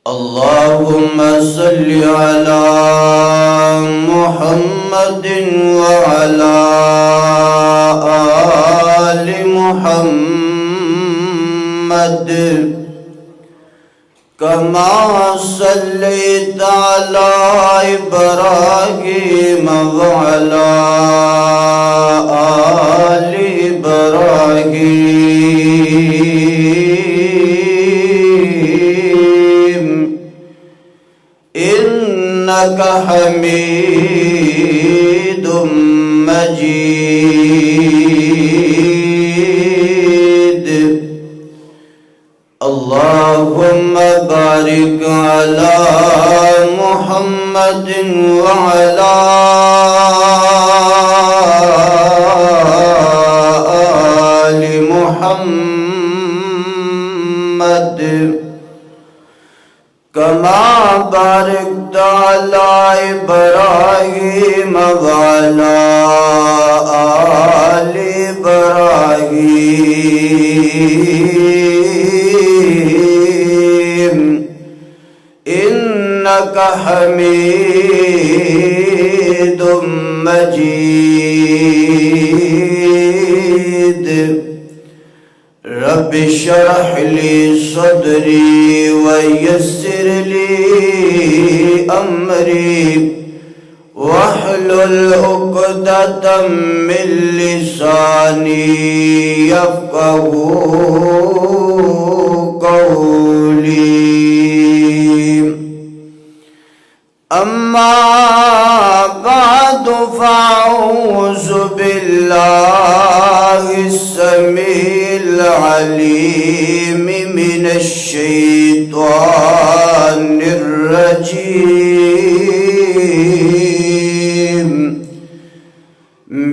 اللهم صل على محمد وعلى آل محمد كما صليت على إبراهيم وعلى آل إبراهيم إنك حميد مجيد. اللهم بارك على محمد وعلى آل محمد كما باركت على إبراهيم وعلى آل إبراهيم إنك حميد مجيد. رب اشرح لي صدري ويسر لي أمري واحلل عقدة من لساني يفقهوا قولي. أما بعد فأعوذ بالله السميع العليم من الشيطان الرجيم.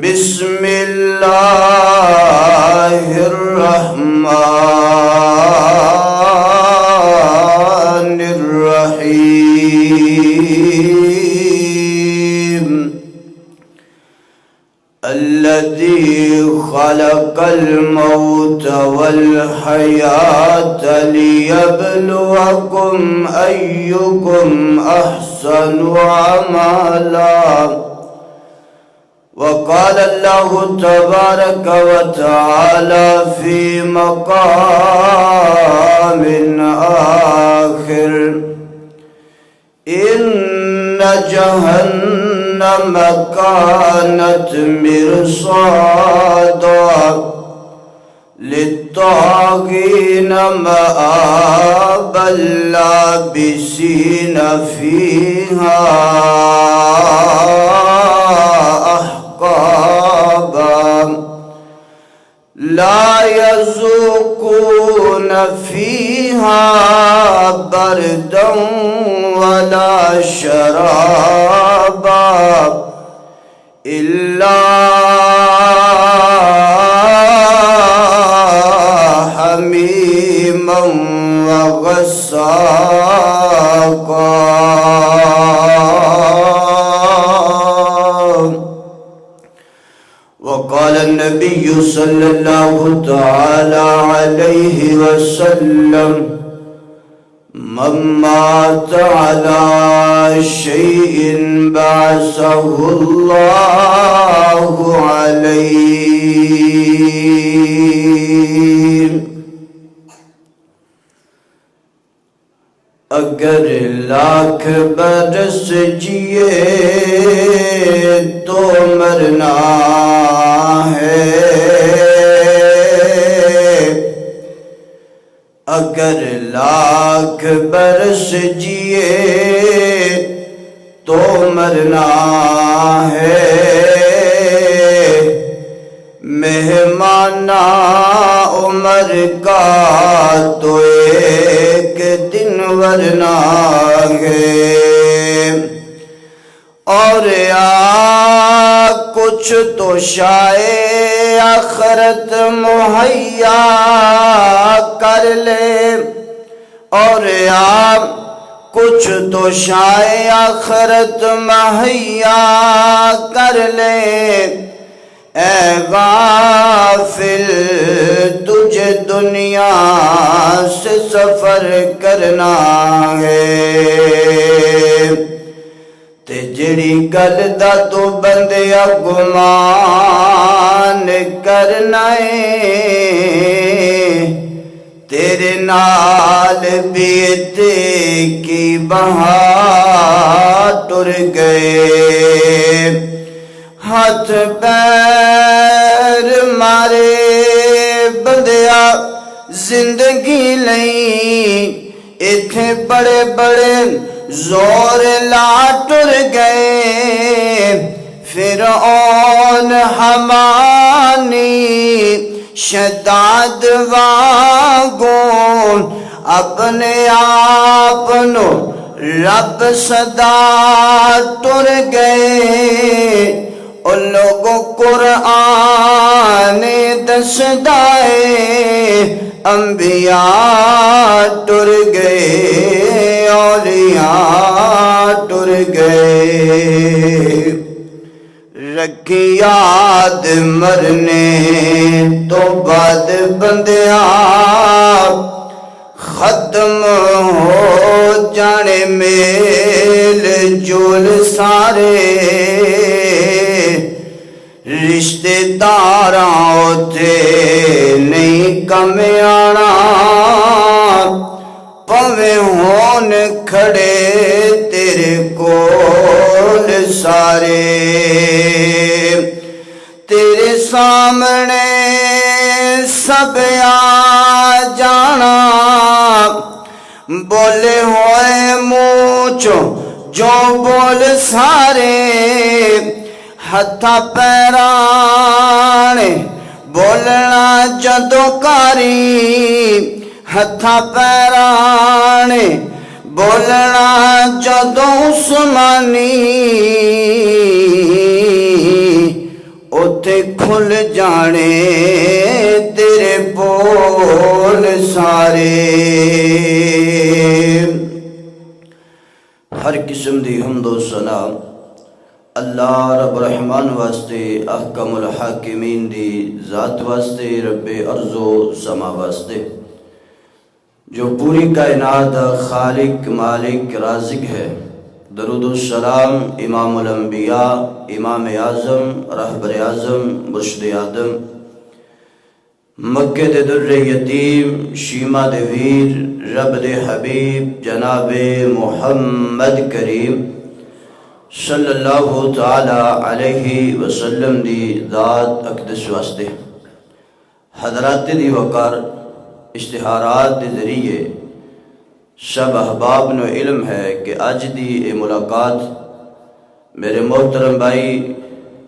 بسم الله الرحمن الرحيم. الذي خلق الموت والحياة ليبلوكم أيكم أحسن عملا. وقال الله تبارك وتعالى في مقام آخر: إن جهنم كانت مرصادا للطاغين مآبا لابسين فيها أحقابا لا يذوقون فيها بردا ولا شرابا إلا حميما وغساقا. وقال النبي صلى الله تعالى عليه وسلم: من مات على شيء بعثه الله عليه. اگر لاکھ برس جیے تو مرنا ہے، اگر لاکھ برس جیے تو مرنا ہے. مہمانہ عمر کا تو ایک دن ورنا ہے. اور کچھ تو شائع آخرت مہیا کر لے، اور کچھ تو شائع آخرت مہیا کر لے، اے غافل تجھے دنیا سے سفر کرنا ہے تے جڑی گل دا تو بندیا گمان کرنا ہے تیرے نال بیتے کی بہار ٹر گئے ہاتھ پیر مارے بندیا زندگی لئی اتھے بڑے بڑے زور لا ٹر گئے فرعون حمانی شداد واگون اپنے آپنو رب صدا ٹر گئے ان لوگوں قرآن دسدائے انبیاء ٹر گئے اولیاء ٹر گئے رکھی یاد مرنے تو بعد بندیاں ختم ہو جانے میل جول سارے رشتے داراں تے نہیں کم آنا پویں ہون کھڑے تیرے کول سارے تیرے سامنے سب آ جانا بولے ہوئے منہ جو بول سارے ہتھا پیرانے بولنا جدو کاری ہتھا پیرانے بولنا جدو عثمانی اتے کھل جانے تیرے بول سارے ہر قسم دی حمد و ثنا اللہ رب الرحمن واسطے احکم الحاکمین دی ذات واسطے رب ارض و سما واسطے جو پوری کائنات خالق مالک رازق ہے درود السلام امام الانبیاء امام اعظم رہبر اعظم مرشد آدم مکہ دے در یتیم شیما دے ویر رب دے حبیب جناب محمد کریم صلی اللہ تعالی علیہ وسلم دی ذات اقدس واسطے حضرات دی وقار اشتہارات دے ذریعے سب احباب نو علم ہے کہ آج دی اے ملاقات میرے محترم بھائی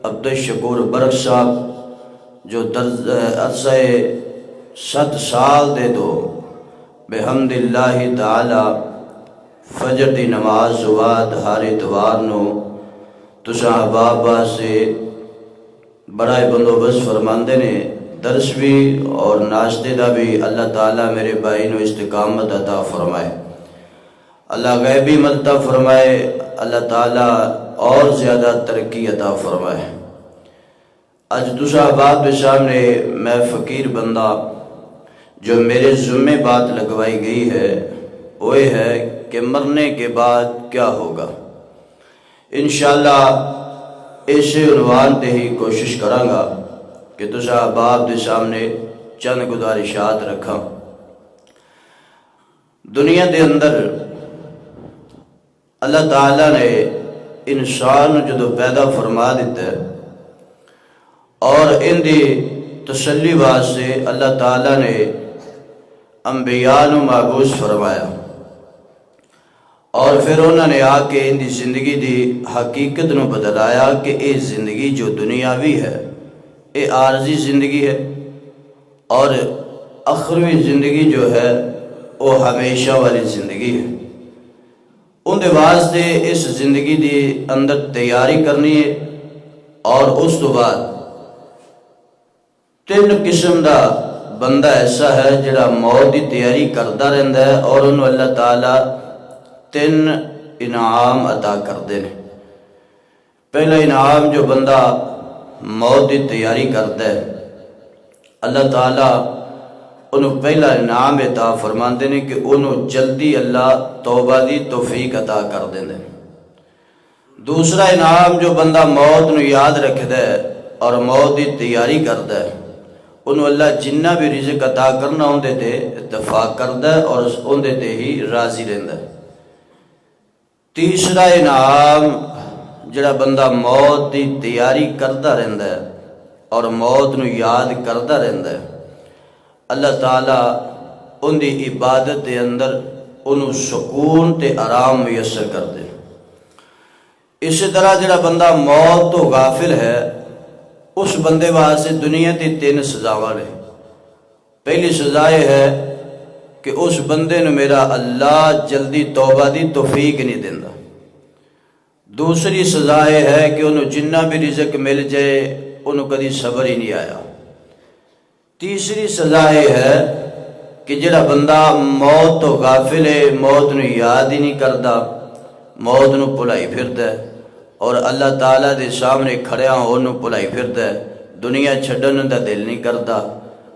عبدالشکور برق صاحب جو عرصہ 7 سال دے دو بحمد اللہ تعالی فجر دی نماز بعد ہر اتوار نو تساں احباب واسطے بڑا بندوبست فرماندے نے درس بھی اور ناشتے دا بھی اللہ تعالیٰ میرے بھائی نو استقامت عطا فرمائے اللہ غیبی مدد فرمائے اللہ تعالیٰ اور زیادہ ترقی عطا فرمائے اج تساں احباب کے سامنے میں فقیر بندہ جو میرے ذمے بات لگوائی گئی ہے وہ ہے کہ مرنے کے بعد کیا ہوگا انشاءاللہ اسے عنوان تے ہی کوشش کراں گا کہ تساں احباب دے سامنے چند گزارشات رکھاں دنیا دے اندر اللہ تعالیٰ نے انسان جدو پیدا فرما دیتا ہے اور ان دی تسلی واسطے اللہ تعالیٰ نے انبیاء نو مبعوث فرمایا اور پھر انہوں نے آ کے ان دی زندگی دی حقیقت نو بدلایا کہ اے زندگی جو دنیاوی ہے اے عارضی زندگی ہے اور اخروی زندگی جو ہے وہ ہمیشہ والی زندگی ہے ان دے واسطے اس زندگی دی اندر تیاری کرنی ہے اور اس تو بعد 3 قسم دا بندہ ایسا ہے جڑا موت دی تیاری کرتا رہتا ہے اور انہوں اللہ تعالیٰ 3 انعام عطا کر دے پہلا انعام جو بندہ موت کی تیاری کرتا ہے، اللہ تعالیٰ انہوں پہلا انعام عطا فرماندے نے کہ انہوں جلدی اللہ توبہ دی توفیق عطا کر دیں۔ دوسرا انعام جو بندہ موت نو یاد رکھدا ہے اور موت دی تیاری کردا ہے، انہوں اللہ جنہ بھی رزق عطا کرنا ہوندے تے اتفاق کردا ہے اور ہوندے تے ہی راضی رہندا ہے۔ تیسرا انعام جڑا بندہ موت دی تیاری کردا رہندا ہے اور موت نو یاد کردا رہندا ہے، اللہ تعالیٰ ان دی عبادت دے اندر انہوں سکون تے آرام میسر کر دے۔ اسی طرح جڑا بندہ موت تو غافل ہے، اس بندے واسطے دنیا تے 3 سزاواں نے۔ پہلی سزا یہ ہے کہ اس بندے نو میرا اللہ جلدی توبہ دی توفیق نہیں دیندا۔ دوسری سزا یہ ہے کہ انہوں جنہ بھی رزق مل جائے انہوں کدی صبر ہی نہیں آیا۔ تیسری سزا یہ ہے کہ جڑا بندہ موت تو غافل ہے، موت نو یاد ہی نہیں کردا، موت نو بھلائی پھردا ہے اور اللہ تعالیٰ دے سامنے کھڑیا انہوں بھلائی پھردا ہے، دنیا چھڈن دا دل نہیں کردا،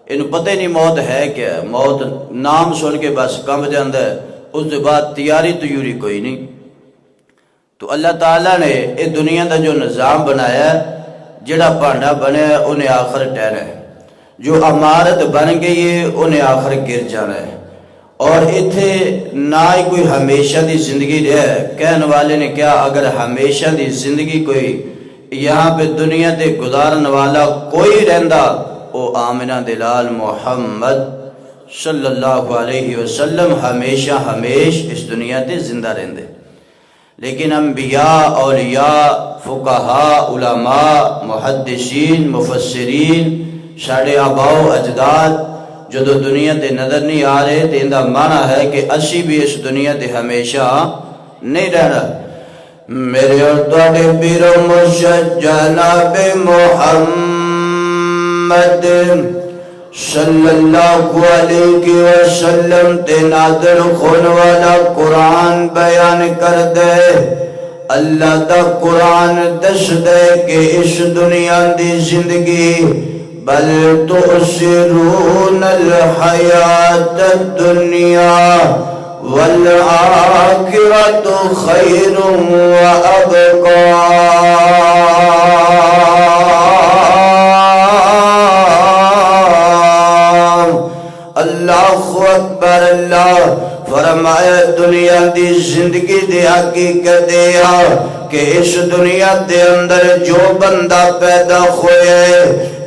انہوں پتہ نہیں موت ہے کیا ہے، موت نام سن کے بس کمب جاندا ہے، اس دے بعد تیاری تیوری کوئی نہیں۔ تو اللہ تعالیٰ نے اس دنیا دا جو نظام بنایا ہے، جڑا پانڈا بنیا ہے انہیں آخر ٹہنا ہے، جو عمارت بن گئی ہے انہیں آخر گر جانا ہے، اور اتھے نہ ہی کوئی ہمیشہ دی زندگی رہے۔ کہنے والے نے کیا اگر ہمیشہ دی زندگی کوئی یہاں پہ دنیا تے گزارن والا کوئی رہندا وہ آمنہ دلال محمد صلی اللہ علیہ وسلم ہمیشہ ہمیش اس دنیا تے زندہ رہندے۔ لیکن انبیاء، اولیاء، فقہاء، علماء، محدثین، مفسرین، ساڑھے آباء و اجداد جدو دنیا تے نظر نہیں آ رہے تے اندہ معنی ہے کہ اسی بھی اس دنیا تے ہمیشہ نہیں رہنا۔ میرے اور تواڈے پیر و مرشد جناب محمد صلی اللہ علیہ وسلم تے نازل خون والا قرآن بیان کر دے۔ اللہ دا قرآن دس دے کہ اس دنیا دی زندگی بل تؤثرون الحیات الدنیا والآخرۃ خیر وابقا۔ اللہ اکبر۔ اللہ فرمایا دنیا دی زندگی دی حقیقت دیا کہ اس دنیا دے اندر جو بندہ پیدا ہوئے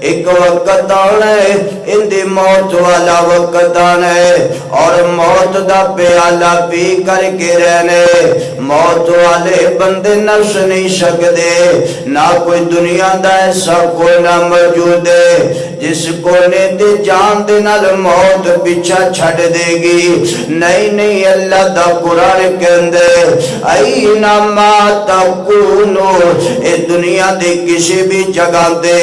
ایک وقت آنا ہے، ان دی موت والا وقت آنا ہے، اور موت دا پیالہ پی کر کے رہنے۔ موت والے بندے نفس نہیں سکتے، نہ کوئی دنیا دا ایسا کوئی نہ موجود ہے جس کو نے دے جان دے نال موت پیچھا چھڑ دے گی۔ نہیں نہیں، اللہ دا قرآن کے اندر اینما تکونو، اے دنیا دے کسی بھی جگہ دے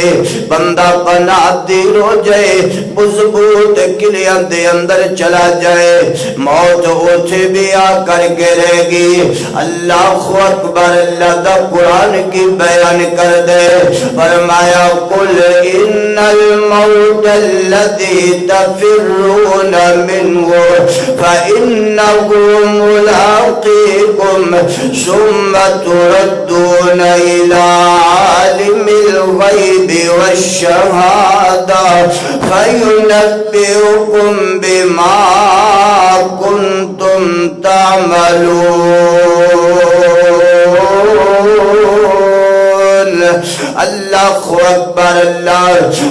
بندہ پناہ دیر ہو جائے، مضبوط قلعے دے اندر چلا جائے، موت اتھے بھی آ کر کے رہے گی۔ اللہ اکبر۔ اللہ دا قرآن کی بیان کر دے، فرمایا قل ان الموت الذی تفرون منہ فإنہ ملاقیکم ثم تردون الی عالم الغیب والشہادہ فینبئکم بما کنتم تعملون۔ اللہ اکبر۔ اللہ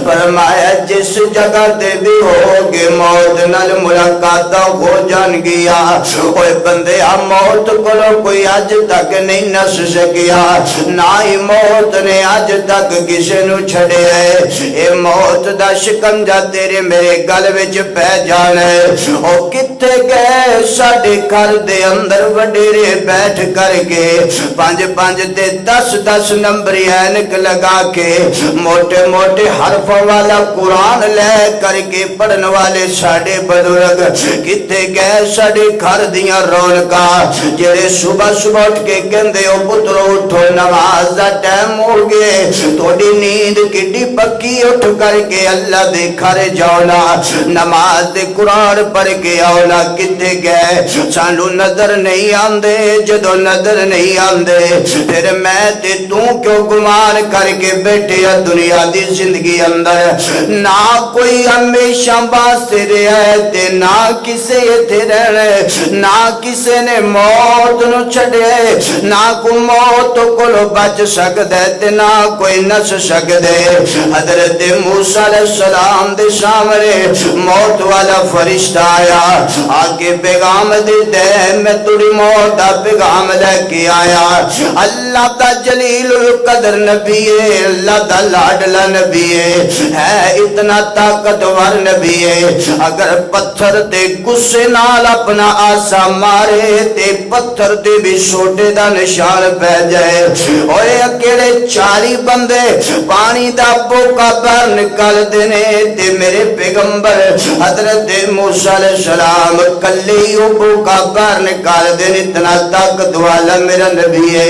فرمایا جس جگہ دے بھی ہوگے موت نال ملاقات ہو جان گیا، اوے بندے موت کو کوئی اج تک نہیں نس سکیا، نہ ہی موت نے اج تک کسی نو چھڑے ہے۔ اے موت دا شکنجا تیرے میرے گل وچ پہ جانا ہے۔ او کتے گئے ساڈے گھر دے اندر وڈیرے بیٹھ کر کے 5 5 تے 10 10 نمبری اینک لگا کے موٹے موٹے حرفوں والا قرآن لے کر کے پڑھن والے ساڑے بزرگ کتے گئے ساڑے گھر دیاں رونقاں جڑے صبح صبح اٹھ کے کہندے او پترو اٹھو نماز دا ٹائم ہو گئے تھوڑی نیند کڈی پکی اٹھ کر کے اللہ دے گھر جاؤنا نماز دے قرآن پڑھ کے آؤنا کتے گئے سانو نظر نہیں آندے جدو نظر نہیں آندے پھر میں تے تو کیوں گمان کر کے بیٹھے دنیا دی زندگی اندر نہ کوئی ہمیشہ باستے رہے تے نہ کسے تھے رہنے نہ کسے نے موت نو چھڑے نہ کوئی موت کو بچ سکدے تے نہ کوئی نس سکدے حضرت موسیٰ علیہ السلام دے سامنے موت والا فرشتہ آیا آگے پیغام دیتے میں تیری موت دا پیغام لے کے آیا اللہ دا جلیل القدر نبی ہے اللہ دا لاڈلا نبی ہے اتنا طاقتور نبی ہے اگر پتھر تے غصے نال اپنا آسا مارے تے پتھر تے بھی سوٹے دا نشان پہ جائے اوے اکیلے 40 بندے پانی دا بوکا بار نکال دینے تے میرے پیغمبر حضرت موسیٰ علیہ السلام کلے ہی بوکا بار نکال دینے اتنا طاقت والا میرا نبی ہے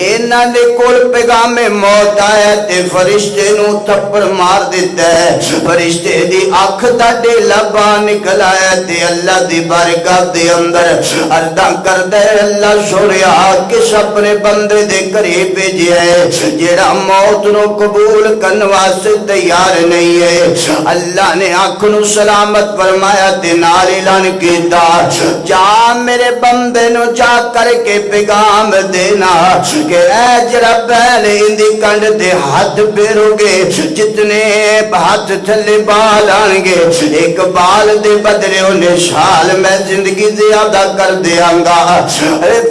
انہاں نے کول پیغام موت آیا تے فرشتے نو تھپڑ مار دیتا ہے فرشتے دی آنکھ دا ڈیلا باہر نکل آیا تے اللہ دی بارگاہ دے اندر عرضاں کردا ہے اللہ سونیا کس اپنے بندے دے قریب بھیجیا ہے جیڑا موت نو قبول کرن واسطے تیار نہیں ہے اللہ نے آنکھ نو سلامت فرمایا تے نال اعلان کیتا جا میرے بندے نو جا کر کے پیغام دینا کہ اے جڑا پہلے اندی کنڈ دے ہاتھ پھیرو گے جتنے ہاتھ تھلے بال آن گے ایک بال دے بدلے انہیں شال میں زندگی زیادہ کر دیاں گا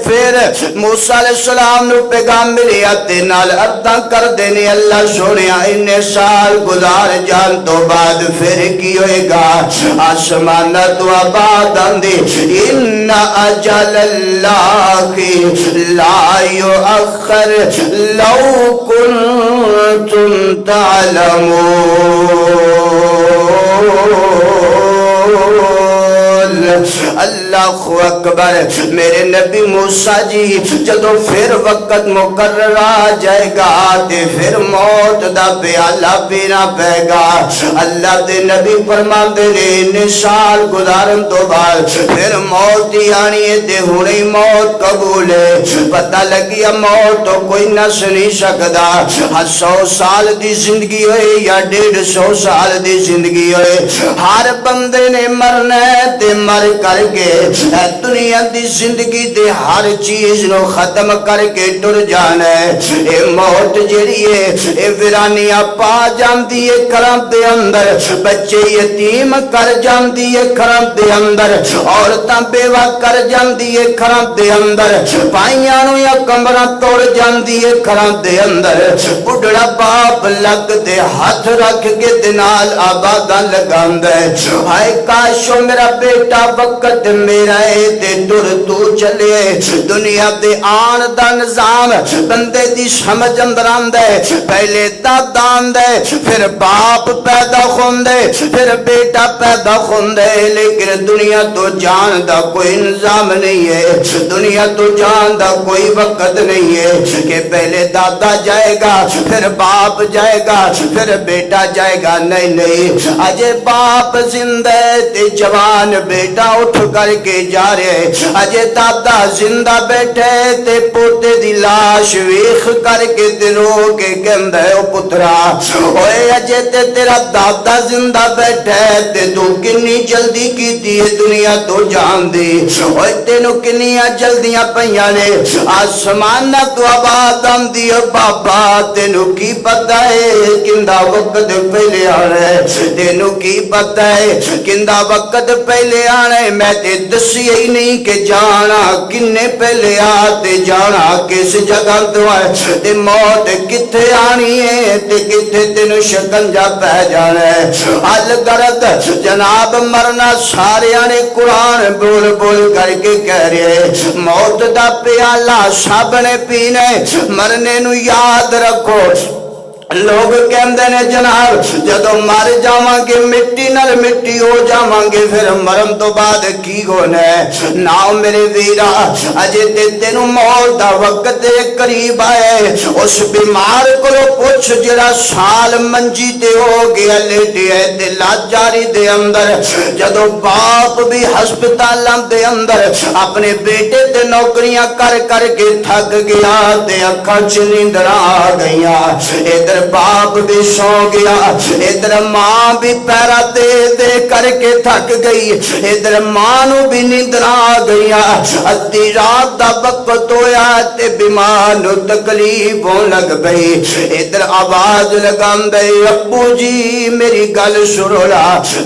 پھر موسیٰ علیہ السلام نو پیغام ملیا تے نال عرضاں کر دینے اللہ سونیا انہیں سال گزار جان تو بعد پھر کی ہوئے گا آسمان تو آباد آندی ان اجل اللہ لا یؤخر لو کنتم تعلمون اللہ اکبر میرے نبی موسیٰ جی جدو پھر وقت مقرر آ جائے گا تے پھر موت دا پیالہ پینا پے گا اللہ دے نبی فرماندے نے انہیں سال گزارن تو بعد پھر موت ہی آنی ہے تے ہونے موت قبول ہے پتہ لگیا موت تو کوئی نس نہیں سکدا 100 سال دی زندگی ہوئے یا 150 سال دی زندگی ہوئے ہر بندے نے مرنا ہے تے مر کر کے دنیا دی زندگی دے ہر چیز نو ختم کر کے ٹر جانا ہے اے موت جڑی ہے اے ویرانیاں پا جاندی ہے گھراں دے اندر بچے یتیم کر جاندی ہے گھراں دے اندر عورتاں بیوہ کر جاندی ہے گھراں دے اندر پائیاں نو یا کمراں توڑ جاندی ہے گھراں دے اندر بڑھڑا باپ لگ دے ہاتھ رکھ کے دنال آباداں لگاندا ہے ہائے کاشو میرا بیٹا وقت میرا ہے تے ٹر تو چلے دنیا دے آن دا نظام بندے دی سمجھ اندر آندا ہے پہلے دادا آندا ہے پھر باپ پیدا ہوندے پھر بیٹا پیدا ہوندے لیکن دنیا تو جان دا کوئی نظام نہیں ہے دنیا تو جان دا کوئی وقت نہیں ہے کہ پہلے دادا جائے گا پھر باپ جائے گا پھر بیٹا جائے گا نہیں نہیں اجے باپ زندہ تے جوان بیٹا اٹھ کر کے جا رہے اجے دادا زندہ بیٹھے تے پوتے دی لاش ویخ کر کے دلوں کے گندے او پترا اوے اجے تے تیرا دادا زندہ بیٹھے تے تو کنی جلدی کی دی دنیا تو جان دی اوے تینو کنیاں جلدیاں پہیاں نے آسمان نہ تو آباد آمدی بابا تینو کی پتہ ہے کندہ وقت پہلے آنے تینو کی پتہ ہے کندہ وقت پہلے آنے میں تے دسی ہی نہیں کہ جانا کنے پہلے آتے جانا کس جگہ تو ہے تے موت کتھے آنی ہے تے کتھے تینو شکنجا پہ جانا ہے الگرد جناب مرنا سارے آنے قرآن بول بول کر کے کہہ رہے موت دا پیالہ سب نے پینے مرنے نو یاد رکھو لوگ کہندے نے جناب جدو مر جاواں گے مٹی نال مٹی ہو جاواں گے پھر مرن تو بعد کی ہونا ہے نا میرے ویرا اجے تے تینوں موت دا وقت قریب آئے اس بیمار کو پوچھ جڑا سال منجی تے ہو گیا لیٹے ہے تے لاچاری دے اندر جدو باپ بھی ہسپتالاں دے اندر اپنے بیٹے تے نوکریاں کر کر کے تھک گیا تے اکھاں چ نیندراں آ گئیاں ادھر باپ بھی سو گیا ادھر ماں بھی پیرا دے دے کر کے تھک گئی ادھر ماں نو بھی نیندر آ گیا ادھی رات دا وقت ہویا تے بیمار نو تکلیف ہون لگ پئی ادھر آواز لگاندے ابو جی میری گل سنو لا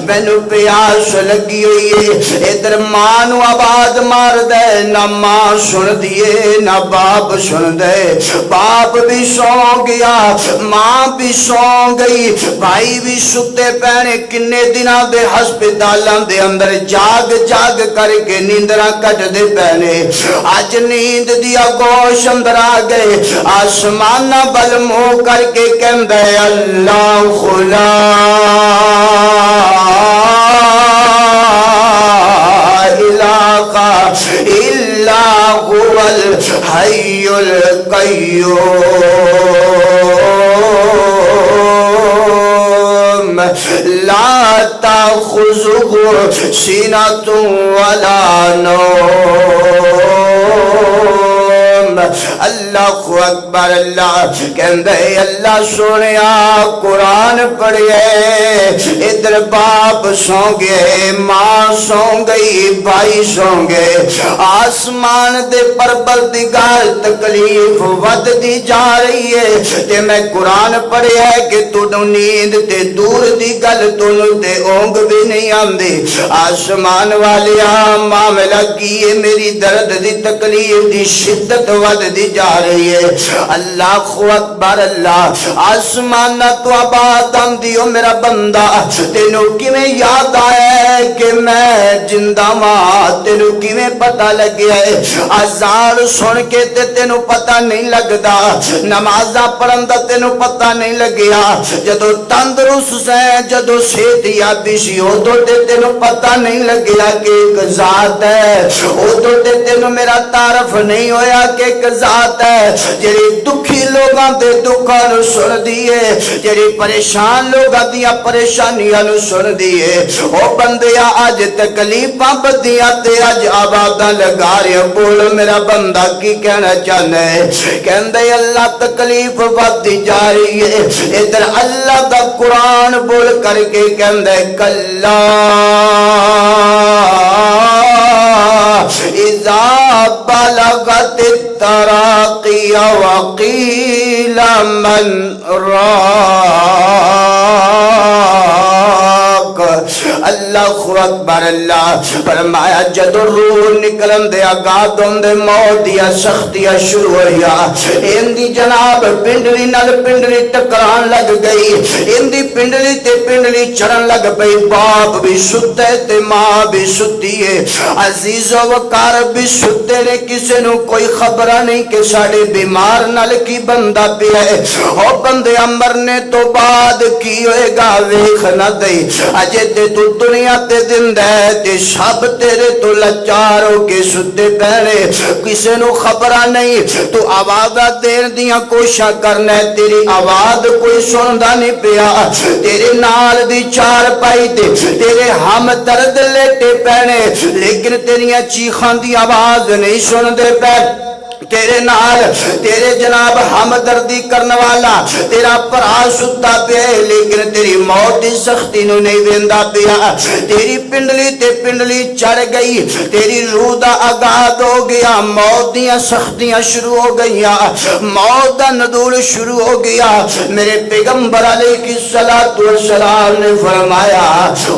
مینوں پیاس لگی ہوئی ہے ادھر ماں نو آواز مار دے نہ ماں سن دیے نہ باپ سن دے باپ بھی سو گیا ماں بھی سو گئی بھائی بھی ستے پینے کنے دنوں دے ہسپتالاں دے اندر جاگ جاگ کر کے نیندراں کٹ دے پینے اج نیند دی آگوش اندر آ گئے آسمان بل منہ کر کے کہندا ہے اللہ خلا الہ الا هو الحی القیوم لا تأخذه سنة ولا نوم اللہ اکبر اللہ کہندے اللہ سنیا قرآن پڑھئے ادھر باپ سو گئے ماں سو گئی بھائی سو گئے آسمان دے پروردگار تکلیف ود دی جا رہی ہے تے میں قرآن پڑھیا ہے کہ تو نیند تے دور دی گل تو تے اونگ بھی نہیں آندی آسمان والیا معاملہ کیے میری درد دی تکلیف دی شدت ود دی جا رہی ہے اللہ اکبر اللہ آسمان تو آباد آندی ہو میرا بندہ تینوں کیویں یاد آیا کہ میں زندہ ماں تینوں کیویں پتہ لگیا ہے اذان سن کے تے تینوں پتہ نہیں لگدا نمازاں پڑھن دا تینوں پتہ نہیں لگیا جدو تندرست سے جدو صحت یابی سی ادو تے تینوں پتہ نہیں لگیا کہ ایک ذات ہے ادو تے تینوں میرا تعارف نہیں ہویا کہ ایک ذات ہے جڑی دکھی لوگاں دے دکھاں نو سن دیے جڑی پریشان لوگاں دیاں پریشانیاں نو سن دیے او بندیا اج تکلیفاں بدیاں تے اج آباداں لگا رہے بول میرا بندہ کی کہنا چاہنا ہے کہندے اللہ تکلیف بدی جا رہی ہے ادھر اللہ دا قرآن بول کر کے کہندے کلا اذا بلغت التراقی وقیل من راق اللہ اکبر اللہ فرمایا جدو روح نکلن دے آگاد ہوندے موت دیا سختیاں شروع ہویا اندی جناب پنڈلی نال پنڈلی ٹکران لگ گئی اندی پنڈلی تے پنڈلی چڑھن لگ پئی باپ بھی ستے تے ماں بھی ستی ہے عزیز و وقار بھی ستے نے کسے نو کوئی خبرہ نہیں کہ ساڑے بیمار نال کی بندہ پہ ہے او بندے مرنے تو بعد کی ہوئے گا ویخ نہ دے اجے تے تو دنیا تے زندہ ہے تے شب تیرے تو لچار ہو کے ستے پہنے کسے نو خبرہ نہیں تو آوازہ دیر دیاں کوشاں کرنا ہے تیری آواز کوئی سندہ نہیں پیا تیرے نال دی چار پائی تے تیرے ہم درد لیٹے پہنے لیکن تیریاں چیخان دی آواز نہیں سن دے پہنے تیرے نال تیرے جناب ہمدردی کرنے والا تیرا پرا ستا پہ لیکن تیری موت دی سختی نو نہیں ویندا پیا تیری پنڈلی تے پنڈلی چڑھ گئی تیری روح دا آغاز ہو گیا موت دیاں سختیاں شروع ہو گئیاں موت دا نزول شروع ہو گیا میرے پیغمبر علیہ الصلوۃ والسلام نے فرمایا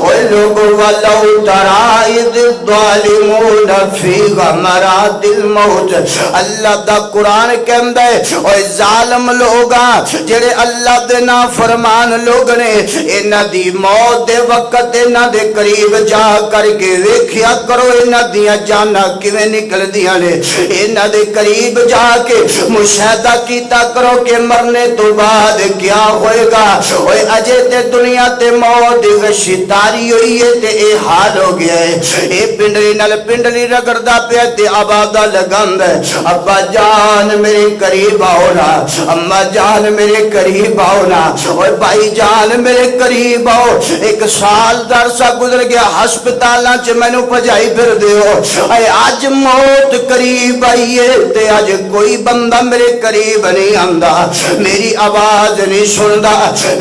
اے لوگو ولو ترى اذ الظالمون فی غمرات الموت اللہ اللہ دا قرآن کہندا ہے اوے ظالم لوگا جڑے اللہ دے نافرمان لوگ نے انہاں دی موت دے وقت انہاں دے قریب جا کر کے ویکھیا کرو انہاں دیاں جاناں کیویں نکلدیاں نے انہاں دے قریب جا کے مشاہدہ کیتا کرو کہ مرنے تو بعد کیا ہوئے گا اوے اجے تے دنیا تے موت دی غشتاری ہوئی ہے تے اے حال ہو گیا ہے اے پنڈلی نال پنڈلی رگڑدا پیا تے آبادا لگاندا ہے ابا جان میرے قریب آؤ نا اماں جان میرے قریب آؤ نا اوے بھائی جان میرے قریب آؤ ایک سال درسا گزر گیا ہسپتالاں چ مینوں پجائی پھر دیو اے اج موت قریب آئی ہے تے اج کوئی بندہ میرے قریب نہیں آندا میری آواز نہیں سندا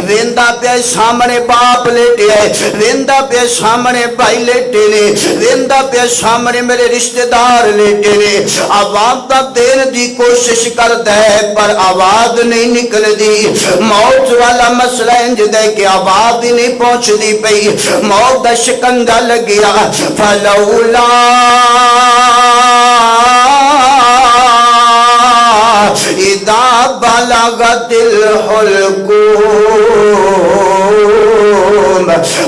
ویندا پیا سامنے باپ لیٹے ہے ویندا پیا سامنے بھائی لیٹے نے ویندا پیا سامنے میرے رشتہ دار لیٹے نے آواز دا دین دی کوشش کردا ہے پر آواز نہیں نکلدی موت والا مسئلہ انج دے کہ آواز ہی نہیں پہنچدی پئی موت دا شکنجا لگیا فلولا اذا بلغت الحلقوم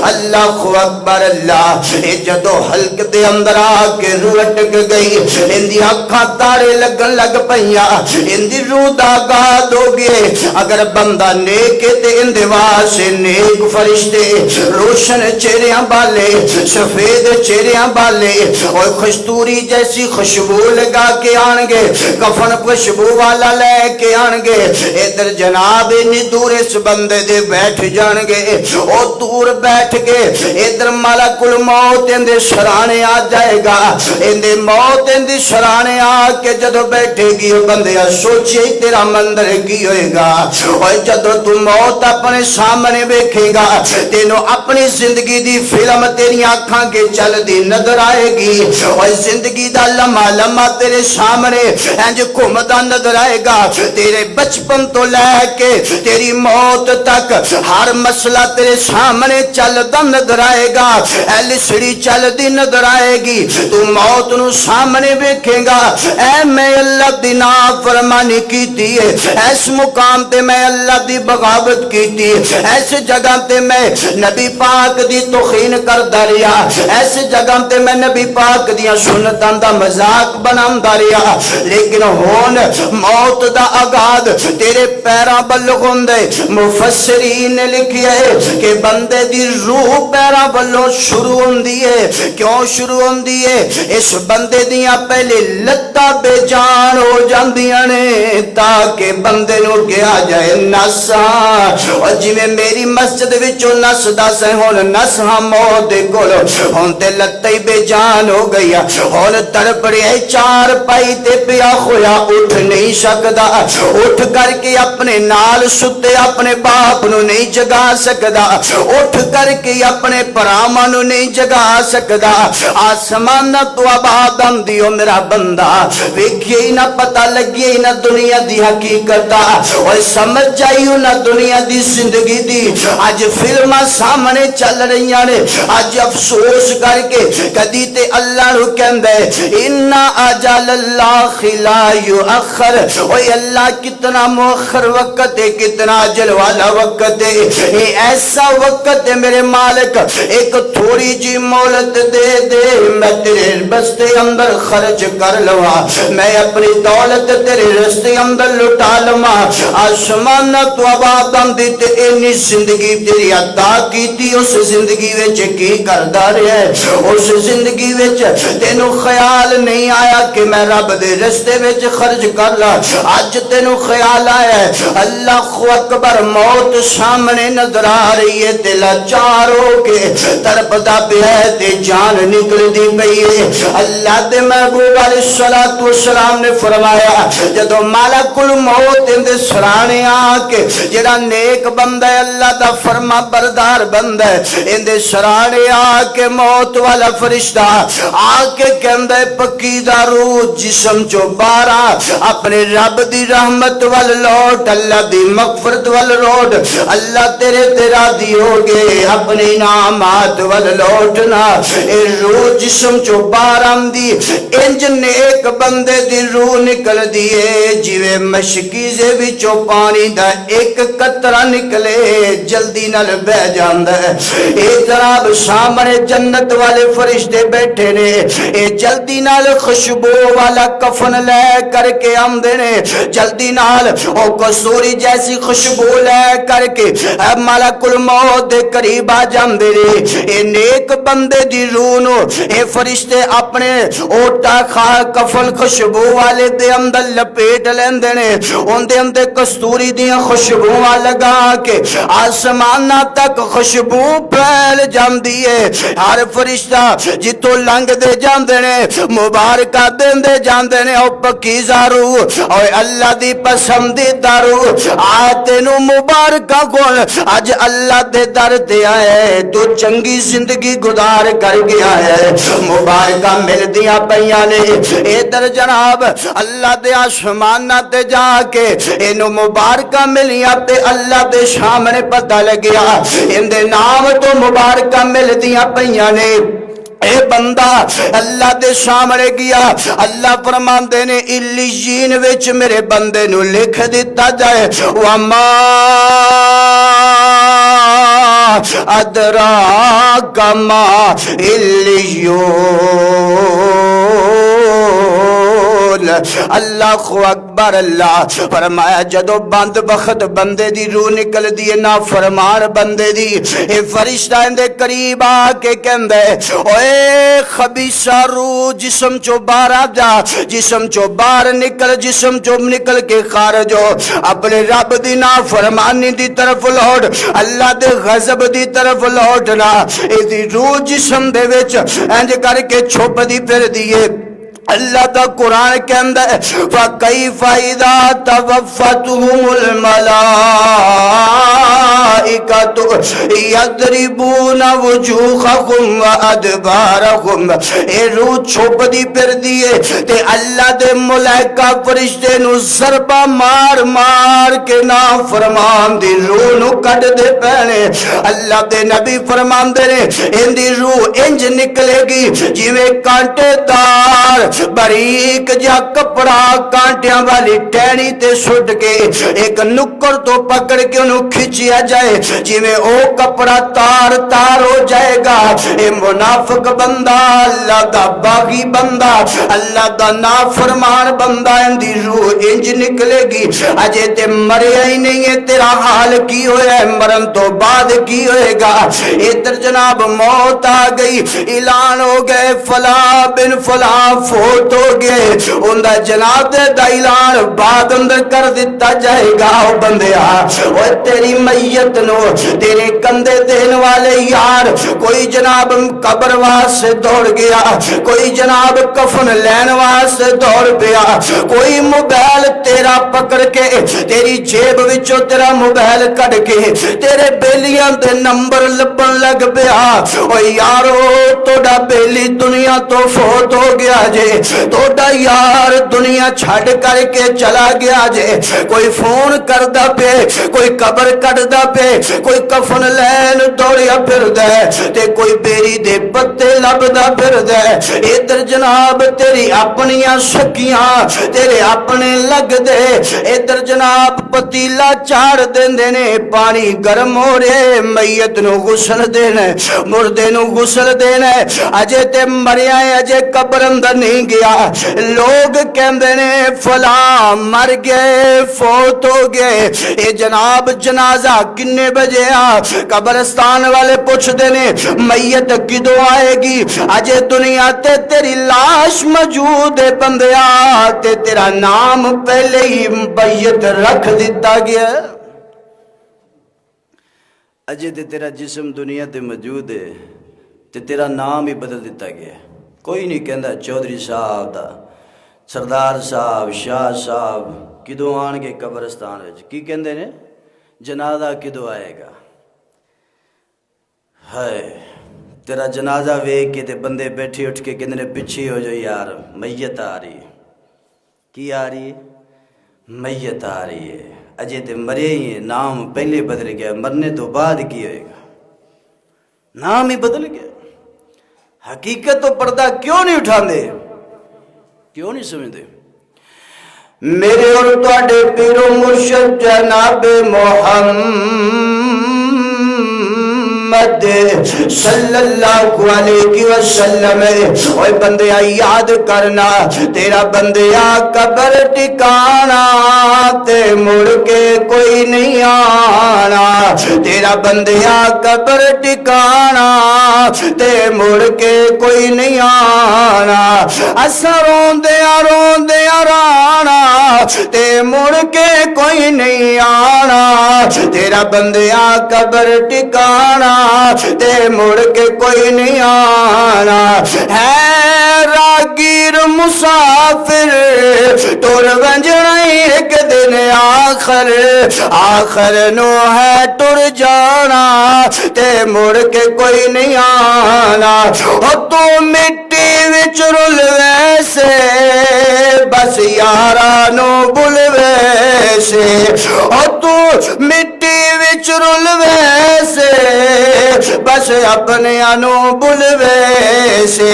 اللہ اکبر اللہ اے جدو حلق دے اندر آ کے روح اٹک گئی اندی اکھاں تارے لگن لگ پئیاں اندی روح دا گاد ہو گئے اگر بندہ نیک تے اندے واسے نیک فرشتے روشن چہریاں بالے سفید چہریاں بالے اور خوشتوری جیسی خوشبو لگا کے آن گے کفن خوشبو والا لے کے آن گے ادھر جناب انی دور اس بندے دے بیٹھ جان گے او دور بیٹھ کے ادھر ملک الموت اندے سرانے آ جائے گا اندے موت اندے سرانے آ کے جدو بیٹھے گی بندے سوچے تیرا مندر کی ہوئے گا اور جدو تو موت اپنے سامنے بیکھے گا تینو اپنی زندگی دی فلم تیری آنکھاں کے چل دی نظر آئے گی اور زندگی دا لمحہ لمحہ تیرے سامنے انج گھومدا نظر آئے گا تیرے بچپن تو لے کے تیری موت تک ہر مسئلہ تیرے سامنے چلدا نظر آئے گا لسڑی چل دی نظر آئے گی تو موت نو سامنے بیکھے گا اے میں اللہ دی نافرمانی کیتی ہے اس مقام تے میں اللہ دی بغاوت کیتی ایس جگہ تے میں نبی پاک دی توہین کردا رہیا ایس جگہ تے میں نبی پاک دیاں سنتاں دا مذاق بناوندا رہیا لیکن ہن موت دا آغاز تیرے پیراں بلغ ہوندے مفسرین نے لکھیا ہے کہ بندے دی روح پیراں بلوں شروع ہوندی ہے کیوں شروع ہوندی ہے اس بندے دیاں پہلے لتاں بے جان ہو جاندیاں نے تاکہ بندے نو کیا جائے نساں اور جویں میری مسجد وچوں نس دس ہن نس ہاں موت دے کول ہن تے لتاں بے جان ہو گئی ہن تڑپڑے چار پائی تے پیا ہویا اٹھ نہیں سکدا اٹھ کر کے اپنے نال ستے اپنے باپ نو نہیں جگا سکدا اٹھ کر کے اپنے پراواں نو نہیں جگا سکدا آسمان تو آباد آندی ہو میرا بندہ ویکھیے ہی نہ پتہ لگیے ہی نہ دنیا دی حقیقت اور سمجھ جائیو نہ دنیا دی زندگی دی اج فلماں سامنے چل رہی نے اج افسوس کر کے کدی تے اللہ نو کہندا ہے ان اجل اللہ لا یؤخر اوے اللہ کتنا مؤخر وقت ہے کتنا اجل والا وقت ہے یہ ایسا وقت ہے میرے مالک ایک تھوڑی جی مہلت دے دے میں تیرے بستے اندر خرچ کر لوا میں اپنی دولت تیرے رستے اندر لٹا لوا آسمان تو آباد آندی تے اینی زندگی تیری عطا کیتی اس زندگی وچ کی کردا رہیا ہے اس زندگی وچ تینو خیال نہیں آیا کہ میں رب دے رستے وچ خرچ کر لا اج تینو خیال آیا ہے اللہ اکبر موت سامنے نظر آ رہی ہے تے لاچار ہو کے تڑپدا پیا ہے تے جان نکلدی پئی ہے اللہ دے محبوب علیہ الصلوۃ والسلام نے فرمایا جدوں ملک الموت اندے سرانے آ کے جڑا نیک بندہ ہے اللہ دا فرما بردار بندہ ہے اندے سرانے آ کے موت والا فرشتہ آ کے کہندا ہے پکیدہ روح جسم چو بارا اپنے رب دی رحمت وال لوٹ اللہ دی مغفرت وال لوٹ اللہ تیرے تیرا دی ہو گئے اپنے انعامات وال لوٹنا اے روح جسم جسم چو باہر آمدی انج نیک بندے دی روح نکل دیے جویں مشکیزے وچوں پانی دا ایک قطرہ نکلے جلدی نال بہ جاندا ہے۔ اے جناب سامنے جنت والے فرشتے بیٹھے نے، اے جلدی نال خوشبو والا کفن لے کر کے آمدے نے، جلدی نال او کسوری جیسی خوشبو لے کر کے ملک الموت دے قریب آ جاندے نے۔ اے نیک بندے دی روح نو اے فرشتے اپنے اوٹا کفن خوشبو والے دے اندر لپیٹ لیندے نے، ان دے اندر کستوری دیاں خوشبوواں لگا کے آسماناں تک خوشبو پھیل جاندی ہے۔ ہر فرشتہ جتوں لنگ دے جاندے نے مبارکہ دیندے جاندے نے، او پکیزہ روح او اللہ دی پسندیدہ روح آ تینوں مبارکہ کون اج اللہ دے در تے آئے، تو چنگی زندگی گزار کر گیا ہے، مبارکہ مل دیاں پیاں نے۔ ادھر جناب اللہ دے آسماناں تے جا کے اینو مبارکہ ملیاں تے اللہ دے سامنے پتہ لگیا ان دے نام تو مبارکہ مل دیاں پیاں نے۔ اے بندہ اللہ دے سامنے گیا، اللہ فرماندے نے علیین وچ میرے بندے نو لکھ دیتا جائے وما ادراک ما علیون۔ اللہ اکبر۔ اللہ فرمایا جدو بند بخت بندے دی روح نکل دی نا فرمان بندے دی، اے فرشتہ اندے قریب آ کے کہندے اوے خبیثہ روح جسم چو باہر آ جا، جسم چو باہر نکل، جسم چو نکل کے خارج ہو، اپنے رب دی نا فرمانی دی طرف لوٹ، اللہ دے غضب دی طرف لوٹنا۔ اے دی روح جسم دے وچ انج کر کے چھپ دی پھر دیے۔ اللہ دا قرآن کہندا ہے فَكَيْفَ إِذَا تَوَفَّتْهُمُ الْمَلَائِكَةُ يَضْرِبُونَ وُجُوهَهُمْ وَأَدْبَارَهُمْ۔ اے روح چھپ دی پھر دیے تے اللہ دے ملائکہ فرشتے نو ضربہ مار مار کے نا فرمان دی روح نو کٹ دے پینے۔ اللہ دے نبی فرماندے نے ان دی روح انج نکلے گی جویں کانٹے دار باریک جا کپڑا کانٹیاں والی ٹہنی تے سٹ کے ایک نکر تو پکڑ کے انہوں کھچیا جائے جویں او کپڑا تار تار ہو جائے گا۔ اے منافق بندہ، اللہ دا باغی بندہ، اللہ دا نافرمان بندہ، ان دی روح انج نکلے گی اجے تے مریا ہی نہیں ہے، تیرا حال کی ہویا ہے، مرن تو بعد کی ہوئے گا۔ ادھر جناب موت آ گئی، اعلان ہو گئے فلاں بن فلاں فوت ہو گئے، ان دا جنازے دا اعلان بعد اندر کر دیتا جائے گا۔ او بندیا او تیری میت نو تیرے کندھے دین والے یار کوئی جناب قبر واسطے دوڑ گیا، کوئی جناب کفن لین واسطے دوڑ پیا، کوئی موبائل تیرا پکڑ کے تیری جیب وچوں تیرا موبائل کڈ کے تیرے بیلیاں دے نمبر لبن لگ پیا۔ او یارو توڑا بیلی دنیا تو فوت ہو گیا جے، توڑا یار دنیا چھڑ کر کے چلا گیا جے، کوئی فون کردہ پہ، کوئی قبر کردہ پہ، کوئی کفن لین دوڑیا پھر دے تے کوئی بیری دے پتے لبدہ پھر دے۔ ادھر جناب تیری اپنیاں سکیاں تیرے اپنے لگ دے، ادھر جناب پتیلا چاڑ دیندے نے، پانی گرم ہو رہے، میت نو غسل دینے، مردے نو غسل دینے، اجے تے مریا ہے، اجے قبر اندر نہیں گیا۔ لوگ کہندے نے فلاں مر گئے، فوت ہو گئے، اے جناب جنازہ کنے بجے آ؟ قبرستان والے پوچھ دینے میت کدو آئے گی؟ اجے دنیا تے تیری لاش موجود ہے بندیا، تے تیرا نام پہلے ہی میت رکھ دیتا گیا۔ اجے تے تیرا جسم دنیا تے موجود ہے تے تیرا نام ہی بدل دیتا گیا۔ کوئی نہیں کہندا چودھری صاحب دا، سردار صاحب، شاہ صاحب کدو آن گے قبرستان وچ، کی کہندے نے جنازہ کدو آئے گا؟ ہائے تیرا جنازہ ویکھ کے تے بندے بیٹھے اٹھ کے کہندے نے پیچھے ہو جو یار میت آ رہی ہے۔ کی آ رہی ہے؟ میت آ رہی ہے، اجے تے مرے ہی ہیں، نام پہلے بدل گیا، مرنے تو بعد کی ہوئے گا، نام ہی بدل گیا۔ حقیقت تو پردہ کیوں نہیں اٹھاندے؟ کیوں نہیں سمجھتے؟ میرے اور تواڈے پیر و مرشد جناب محمد صلی اللہ علیہ وسلم، اوے بندیا یاد کرنا، تیرا بندیا قبر ٹکانا تے مڑ کے کوئی نہیں آنا، تیرا بندیا قبر ٹکانا تے مڑ کے کوئی نہیں آنا، اساں روندیاں روندیاں رانا تے مڑ کے کوئی نہیں آنا، تیرا بندیا قبر ٹکانا تے مڑ کے کوئی نہیں آنا، ہے راگیر مسافر ٹر ونجنا ایک دن آخر، آخر نو ہے ٹر جانا تے مڑ کے کوئی نہیں آنا، او تو مٹی وچ رل ویسے بس یارانو بل ویسے، او تو مٹی وچ رل ویسے بس اپنے انو بل ویسے،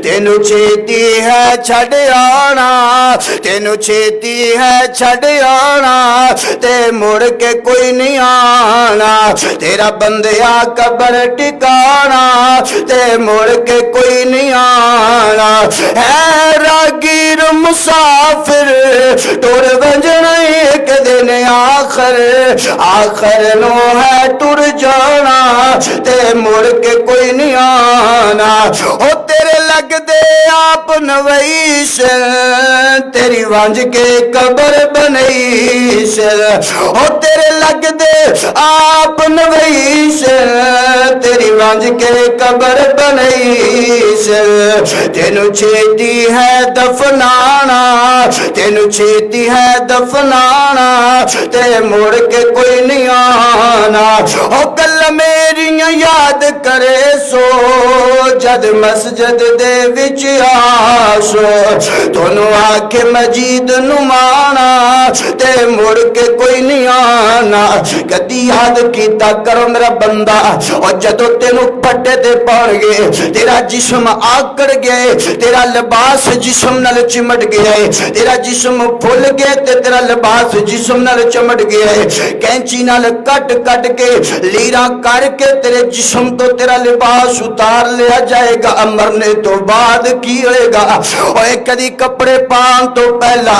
تینو چھیتی ہے چھڑ آنا، تینو چھیتی ہے چھڑ آنا تے مڑ کے کوئی نہیں آنا، تیرا بندیا قبر ٹکانا تے مڑ کے کوئی نہیں آنا، ہے راگیر مسافر ٹر ونجنا ایک دن آخر، آخر نو ہے ٹر جانا تے مڑ کے کوئی نہیں آنا، او تیرے لگ دے آپ نویس تیری وانج کے قبر بنیس، او تیرے لگ دے آپ نویس تیری وانج کے قبر بنیس، تینو چھیتی ہے دفنانا، تینو چھیتی ہے دفنانا تے مڑ کے کوئی نہیں آنا، او گل میری یاد کرے سو جد مسجد دے وچ آسو، تونوں آکھ مجید نمانا تے مڑ کے کوئی نہیں آنا، کدی یاد کیتا کرو میرا بندہ، اور جدو تینوں پٹے تے پڑ گئے، تیرا جسم آکڑ گئے، تیرا لباس جسم نال چمٹ گیا ہے، تیرا جسم پھول گئے تے تیرا لباس جسم نال چمٹ گیا ہے، کینچی نال کٹ کٹ کے لیرا کر کے تیرے جسم تو تیرا لباس اتار لیا جائے گا، مرنے تو بعد کی ہوئے گا، اوے کدی کپڑے پان تو پہلا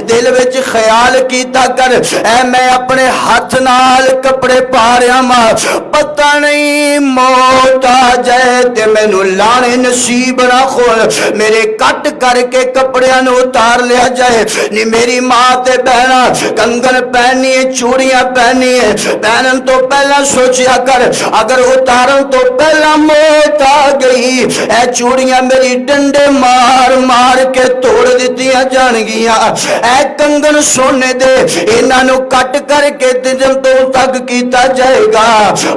دل وچ خیال کیتا کر، اے میں اپنے ہاتھ نال کپڑے پا رہا ماں، پتہ نہیں موت آ جائے تے مینوں لانے نصیب نہ کھول، میرے کٹ کر کے کپڑیاں نو اتار لیا جائے، نی میری ماں تے بہنا کنگن پہنی ہے، چوڑیاں پہنی ہے، پہنن تو پہلا سوچیا کر، اگر اتارن تو پہلا موت آ گئی، اے چوڑیاں میری ڈنڈے مار مار کے توڑ دیتیاں جان گیا، اے کنگن سونے دے انہاں نو کٹ کر کے جب تو تک کیتا جائے گا،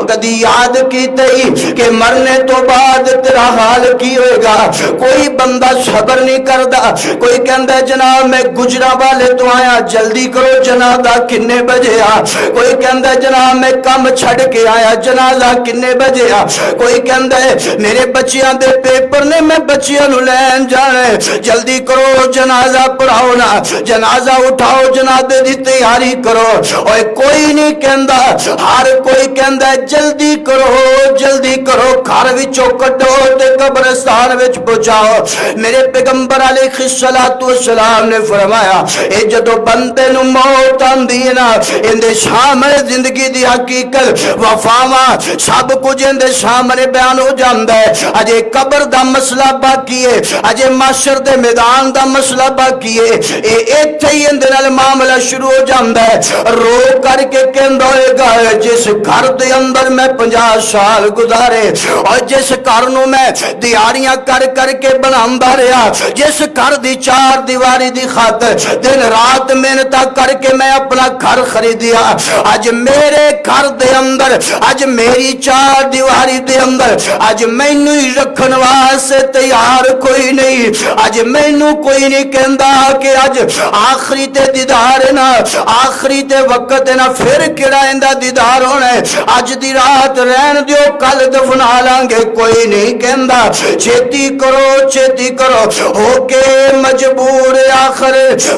کدی یاد کیتے ہی کہ مرنے تو بعد تیرا حال کی ہوئے گا، کوئی بندہ صبر نہیں کردا، کوئی کہندا ہے جناب میں گجرا والے تو آیا جلدی کرو جنازہ کنے بجے آ، کوئی کہندا ہے جناب میں کم چھڑ کے آیا جنازہ کنے بجے آ، کوئی کہندا ہے میرے بچیاں دے پیپر نے میں بچیاں نو لین جانا ہے جلدی کرو جنازہ پڑھاؤ نا، جنازہ اٹھاؤ جنازے دی تیاری کرو، اوے کوئی نہیں کہندا، ہر کوئی کہندا ہے جلدی کرو گھر وچوں کڈو تے قبرستان وچ پہنچاؤ، میرے پیغمبر علیہ الصلوۃ والسلام نے فرمایا اے جدوں بندے نو موت آندی ہے نا اندے سامنے زندگی دی حقیقت وفاواں سب کچھ اندے سامنے بیان ہو جاندا ہے، اجے قبر دا مسئلہ باقی ہے، اجے محشر دے میدان دا مسئلہ باقی ہے، اے ایتھے ہی اندے نال معاملہ شروع ہو جاندا ہے، رو کر کے کہندا ہوئے گا جس گھر دے اندر میں 50 سال گزارے اور جس گھر نو میں دیاریاں کر کر کے بناندا رہا، جس گھر دی چار دیواری دی خاطر دن رات محنت کر کے میں اپنا گھر خریدیا، اج میرے گھر دے اندر اج میری چار دیواری دے اندر اج مینوں ہی رکھن واسطے تیار کوئی نہیں، اج مینوں کوئی نہیں کہندا کہ اج آخری تے دیدار ہے نا، آخری تے وقت ہے نا، پھر کیڑا ایندا دیدار ہونا ہے، اج دی رات رہن دیو کل دفنا لیں گے، کوئی نہیں کہندا چھیتی کرو ہو کے مجبور آخر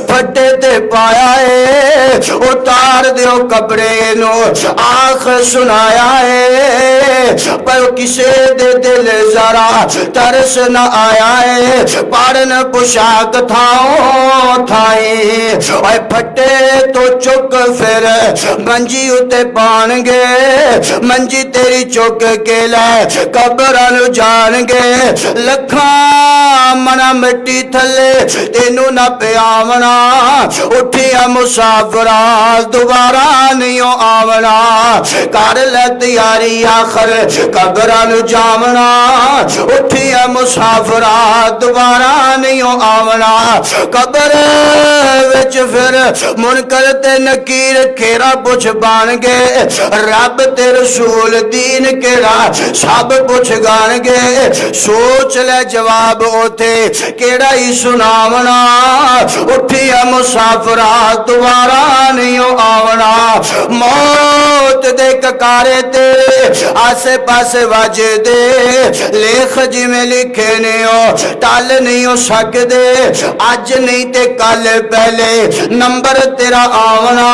پھٹے تے پایا ہے، اتار دیو کپڑے نو آخ سنایا ہے، پر کسے دے دل ذرا ترس نہ آیا ہے، پاڑن پوشاک تھاؤں تھائی اے پھٹے تو چک پھر منجی اتے پان گے، منجی تیری چک کے لے قبران جان گے، لکھاں منا مٹی تھلے تینوں نہ پیامنا، اٹھیا مسافرہ دوبارہ نہیں آونا، کر لے تیاری آخر قبران جامنا، اٹھیا مسافرہ دوبارہ نہیں آونا، قبر وچ پھر منکر تے نکیر کھیرا پوچھ بان گے، رب تے رسول دین کیڑا سب پوچھ گان گے، سوچ لے جواب اوتے کیڑا ہی سناونا، اٹھیا مسافرہ دوبارہ نہیں آونا، موت دے ککارے تیرے آسے پاسے واجے دے، لکھ جی میں لکھے نہیں ہو ٹال نہیں ہو سکدے، اج نہیں تے کل پہلے نمبر تیرا آونا،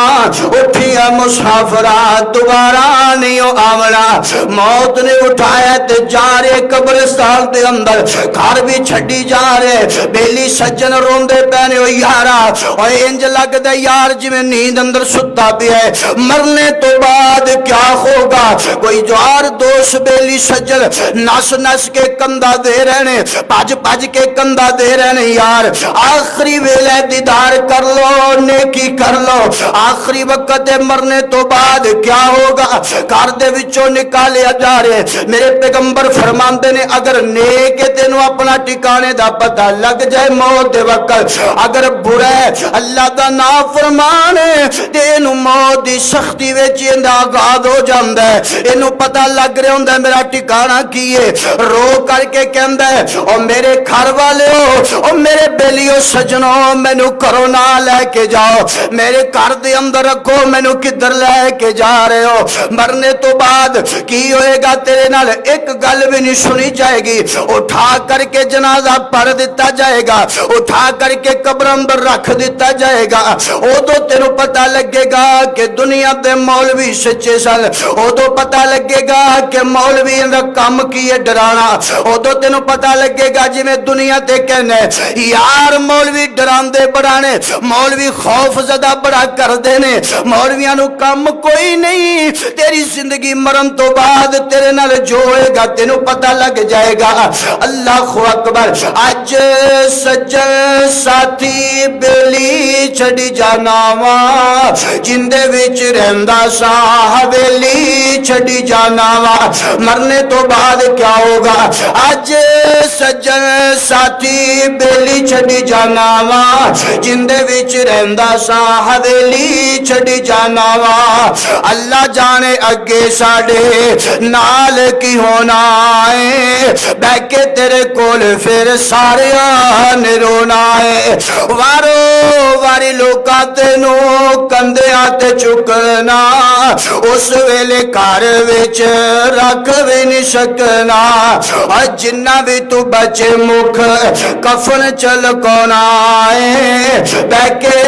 اٹھیا مسافرہ دوبارہ نہیں آونا، موت نے اٹھایا تے جا رہے قبرستان دے اندر، گھر بھی چھڈی جا رہے، بیلی سجن روندے پہنے ہو یارا، اور انج لگ دے یار جی میں نیند اندر ستا بھی ہے، مرنے تو بعد کیا ہوگا، کوئی جوار دوست بیلی سجن نس نس کے کندہ دے رہنے، پاج کے کندہ دے رہنے، یار آخری ویلے دیدار کر لو، نیکی کر لو، آخری وقت مرنے تو بعد کیا ہوگا، گھر دے وچوں نکالیا جا رہے، میرے پیغمبر فرماندے نے اگر نیک تینوں اپنا ٹھکانے دا پتہ لگ جائے موت دے وقت، اگر برا ہے اللہ دا نافرمان ہے تینوں موت دی سختی وچ ایندا آغاز ہو جاندا ہے، اینوں پتہ لگ رہا ہوندا ہے میرا ٹھکانہ کی ہے، رو کر کے کہندا ہے او میرے گھر والے ہو، او میرے بیلیو سجنوں مینوں کرو نہ لے کے جاؤ، میرے گھر دے اندر رکھو، مینوں کدھر لے کے جا رہے ہو، مرنے تو بعد کی ہوئے گا تیرے نال ایک گل بھی نہیں سنی جائے گی، اٹھا کر کے جنازہ پڑھ دیتا جائے گا، اٹھا کر کے قبر اندر رکھ دیتا جائے گا، ادو تینوں پتہ لگے گا کہ دنیا دے مولوی سچے سن، ادو پتہ لگے گا کہ مولوی اندر کام کیے ڈرانا، ادو تینوں پتہ لگے گا جی میں دنیا تے کہنے یار مولوی ڈراندے بڑھانے، مولوی خوف زدہ بڑا کر دینے، مولویاں نو کام کوئی نہیں، تیری زندگی مرن تو بعد تیرے نال جو ہوئے گا تینوں پتہ لگ جائے گا، اللہ اکبر، اج سجن ساتھی بیلی چھڑی جاناوا، جندے وچ رہندا سا حویلی چھڑی جاناوا، مرنے تو بعد کیا ہوگا، اج سجن ساتھی بیلی چھڑی جاناوا، جندے وچ رہندا سا حویلی چھڑی جاناوا، اللہ جانے اگے ساڑے نال کی ہونا ہے، بہ کے تیرے کول پھر سارے آنے رونا ہے، وارو واری لوکاں تینوں کندے آتے چکنا، اس ویلے کار وچ رکھ بھی نہیں سکنا، جنہ بھی تو بچے مکھ کفن چل کونا ہے، بہ کے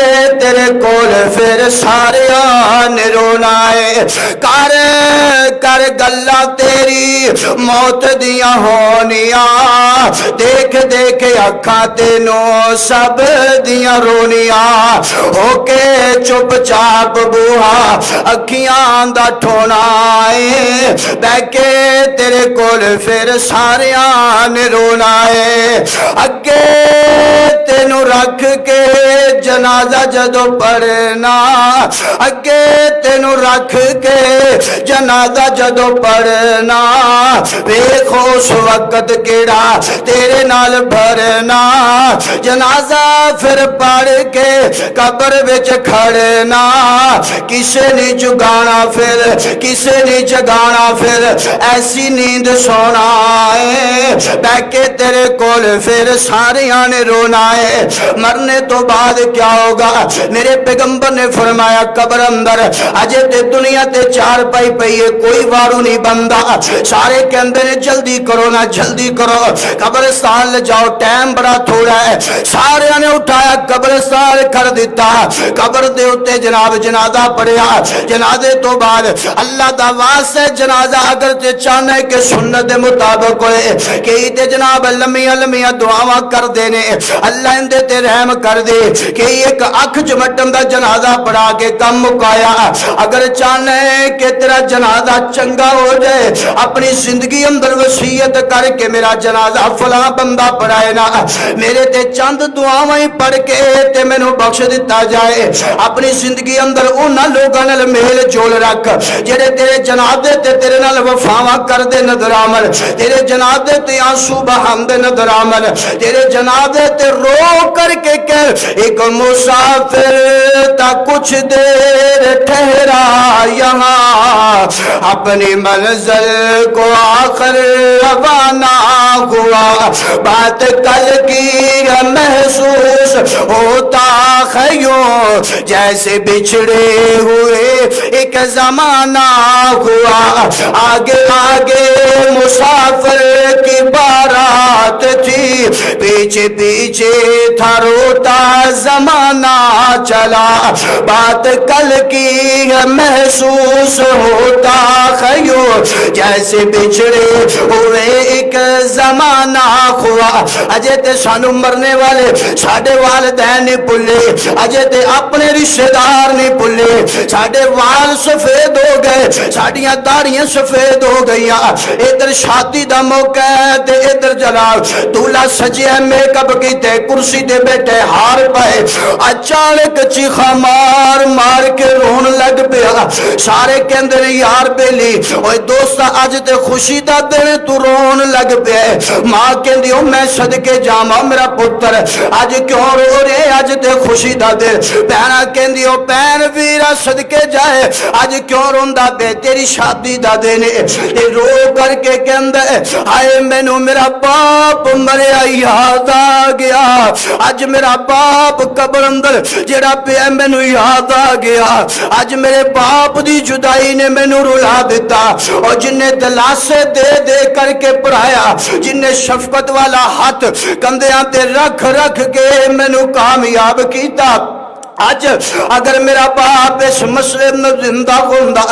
تیرے کول پھر سارے آنے رونا ہے، کر گلہ تیری موت دیاں ہونیاں، دیکھ دیکھ اکھاں تینوں سب دیاں رونیاں، ہو کے چپ چاپ بوہا اکھیاں دا ٹھونا ہے، بہ کے تیرے کول پھر سارے آنے رونا ہے، اگے تینوں رکھ کے جنازہ جدو پڑھنا اگے تینوں رکھ کے جنازہ جدو پڑھنا ویکھو اس وقت کیڑا تیرے نال بھرنا جنازہ پھر پڑھ کے قبر وچ کھڑنا کسے نہیں جگانا پھر کسے نہیں جگانا پھر ایسی نیند سونا ہے بہ کے تیرے کول پھر ساریاں نے رونا ہے مرنے تو بعد کیا ہوگا میرے پیغمبر نے فرمایا قبر اندر اجے تے دنیا تے چار پائی پئی ہے کوئی وارو نہیں بندہ سارے کہندے نے جلدی کرو نا جلدی کرو قبرستان لے جاؤ ٹائم بڑا تھوڑا ہے سارے نے اٹھایا قبرستان کر دیتا قبر دے اتے جناب جنازہ پڑھیا جنازے تو بعد اللہ دا واسطے جنازہ اگر تے چاہنا ہے کہ سنت دے مطابق ہوئے کہ تے جناب لمیاں لمیاں دعاواں کر دینے اللہ اندے تے رحم کر دے کہ ایک اکھ چمٹن دا جنازہ پڑھا کے کم مکایا اگر چاہنا ہے کہ تیرا جنازہ چنگا ہو جائے اپنی زندگی اندر وصیت کر کے میرا جنازہ فلاں بندہ پڑھائے نا میرے تے چند دعاواں پڑھ کے تے مینوں بخش دیتا جائے اپنی زندگی اندر انہاں لوگاں نال میل جول رکھ جڑے تیرے جنازے تے تیرے نال وفاواں کر دے نظر آمن تیرے جنازے تے آنسو بہان دے نظر آمن تیرے جنازے تے رو کر کے کہہ ایک مسافر تا کچھ دیر ٹھہرا یہاں اپنی منزل کو آخر روانہ ہوا بات کل کی محسوس ہوتا ہے یوں جیسے بچھڑے ہوئے ایک زمانہ ہوا آگے آگے مسافر کی بارات تھی پیچھے پیچھے تھا روتا زمانہ چلا بات کل کی محسوس ہوتا ہے یوں جیسے بچھڑے ہوئے ایک زمانہ ہوا اجے تے سانو مرنے والے ساڈے والدین نہیں بھولے اجے تے اپنے رشتہ دار نہیں بھولے ساڈے وال سفید ہو گئے ساڈیاں داڑیاں سفید ہو گئیاں ادھر شادی دا موقع ہے تے ادھر جناب دولہا سجیا میک اپ کیتے کرسی تے بیٹھے ہار پائے اچانک چیخا مار مار کے رون لگ پیا سارے کہندے نے یار بیلی اوے دوستا اج تے خوشی دا دن تو رون لگ پیا ماں کہندی او میں صدقے جاواں میرا پتر اج کیوں رو رہے اج تے خوشی دا دن بہنا کہندی او بہن ویرا صدقے جائے اج کیوں روندا پے تیری شادی دا دن تے رو کر کے کہندا ہائے مینوں میرا باپ مریا یاد آ گیا اج میرا باپ قبر اندر جڑا پیا مینوں یاد آ گیا اج میرے باپ دی جدائی نے مینوں رلا دیتا اور جن نے دلاسے دے دے کر کے پڑھایا جن نے شفقت والا ہاتھ کندھیاں تے رکھ رکھ کے مینوں کامیاب کیتا اج اگر میرا باپ اس مسئلے میں زندہ ہوندا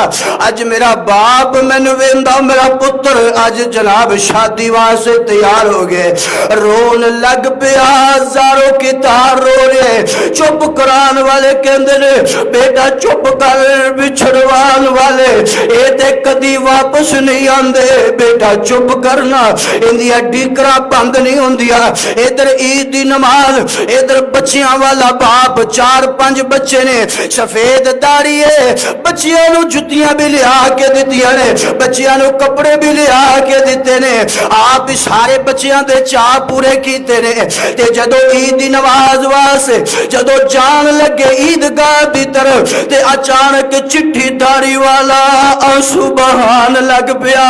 اج میرا باپ مینوں ویندا میرا پتر اج جناب شادی واسطے تیار ہو گئے رون لگ پیا ہزاروں کی تار رو رہے چپ قرآن والے کہندے نے بیٹا چپ کر بچھڑوان والے اے تے کدی واپس نہیں آندے بیٹا چپ کرنا اندیاں ڈیکراں بند نہیں ہوندیاں ادھر عید دی نماز ادھر بچیاں والا باپ چار پانچ بچے نے سفید داڑھی ہے بچیاں نو جتیاں بھی لیا کے دتیاں نے بچیاں نو کپڑے بھی لیا کے دیتے نے آپ سارے بچیاں دے چاہ پورے کیتے نے تے جدو عید دی نماز واسطے جدو جان لگے عیدگاہ دی طرف تے اچانک چٹھی داڑھی والا آنسو بہان لگ پیا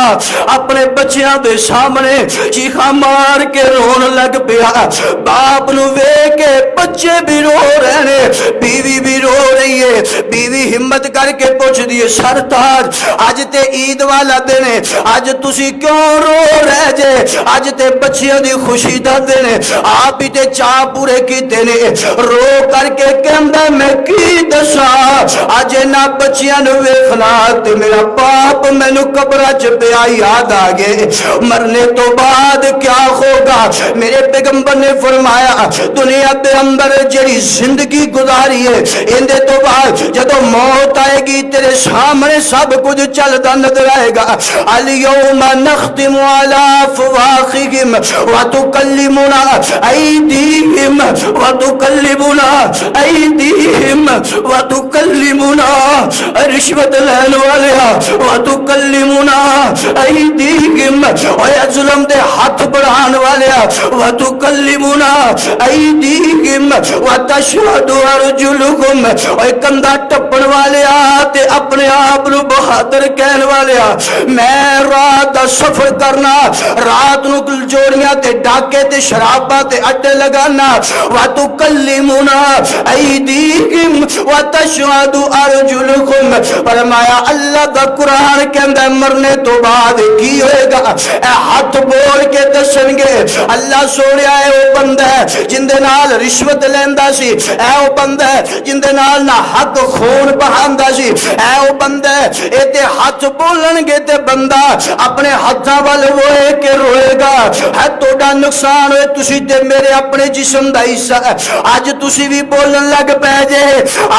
اپنے بچیاں دے سامنے چیخا مار کے رون لگ پیا باپ نو ویکھ کے بچے بھی رو رہے نے بیوی بھی رو رہی ہے بیوی ہمت کر کے پوچھ دیے سرتاج آج تے عید والا دن ہے آج تسی کیوں رو رہے جے آج تے بچیاں دی خوشی دا دن ہے آپ ہی تے چاہ پورے کیتے نے رو کر کے کہندا میں کی دسا آج نہ بچیاں نو ویکھنا تے میرا باپ مینوں قبراں چ پیا یاد آ گئے مرنے تو بعد کیا ہوگا میرے پیغمبر نے فرمایا دنیا دے اندر جڑی زندگی گزاری ہے اندے تو بعد جدو موت آئے گی تیرے سامنے سب کچھ چلتا نظر آئے گا الیوم نختم علی افواہہم وتکلمنا ایدیہم وتکلمنا ایدیہم وتکلمنا رشوت لین والیا وتکلمنا ایدیہم اے ظلم دے ہاتھ بڑھان والیا وتکلمنا ایدیہم وتشہد ارجلکم اے کندھا ٹپن والیا تے اپنے آپ نو بہادر کہن والیا میں رات دا سفر کرنا رات نو جوڑیاں تے ڈاکے تے شراباں تے اڈے لگانا وتکلمنا ایدیکم وتشہد ارجلکم فرمایا اللہ دا قرآن کہندا مرنے تو بعد کی ہوئے گا اے ہاتھ بول کے دسن گے اللہ سونیا اے او بندہ ہے جن دے نال رشوت لیندا سی اے او بندہ ہے جن دے نال نہ حق خون بہاندا سی اے او بندہ ہے اے تے ہاتھ بولن گے تے بندہ اپنے ہاتھاں ول ہوئے کہ روئے گا ہے توڑا نقصان ہوئے تسی تے میرے اپنے جسم دا حصہ ہے آج تسی بھی بولن لگ پہ جے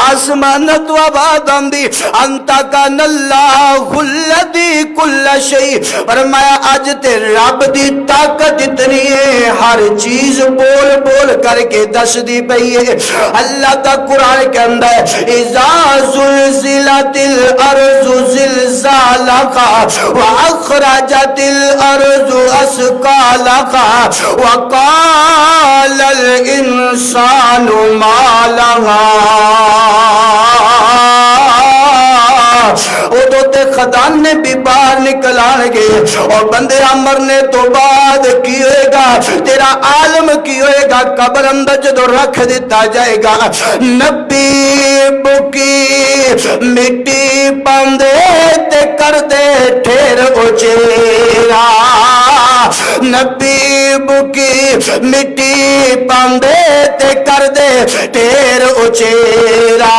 آسمان تو آباد آندی انتا کا ناللہ الذی کل شیء فرمایا آج تے رب دی طاقت اتنی ہے ہر چیز بول بول کر کے دس دی پئی ہے اللہ کا قرآن کے اندر اذا زلزلت الارض زلزالها واخرجت الارض اثقالها وقال الانسان ما لها ادو تے خزانے بھی باہر نکل آن گے اور بندے مرنے تو بعد کی ہوئے گا تیرا عالم کی ہوئے گا قبر اندر جدو رکھ دیتا جائے گا نبی بکی مٹی پاندے تے کر دے ٹھیر اچیرا نبی بکی مٹی پاندے تے کر دے ٹھیر اچیرا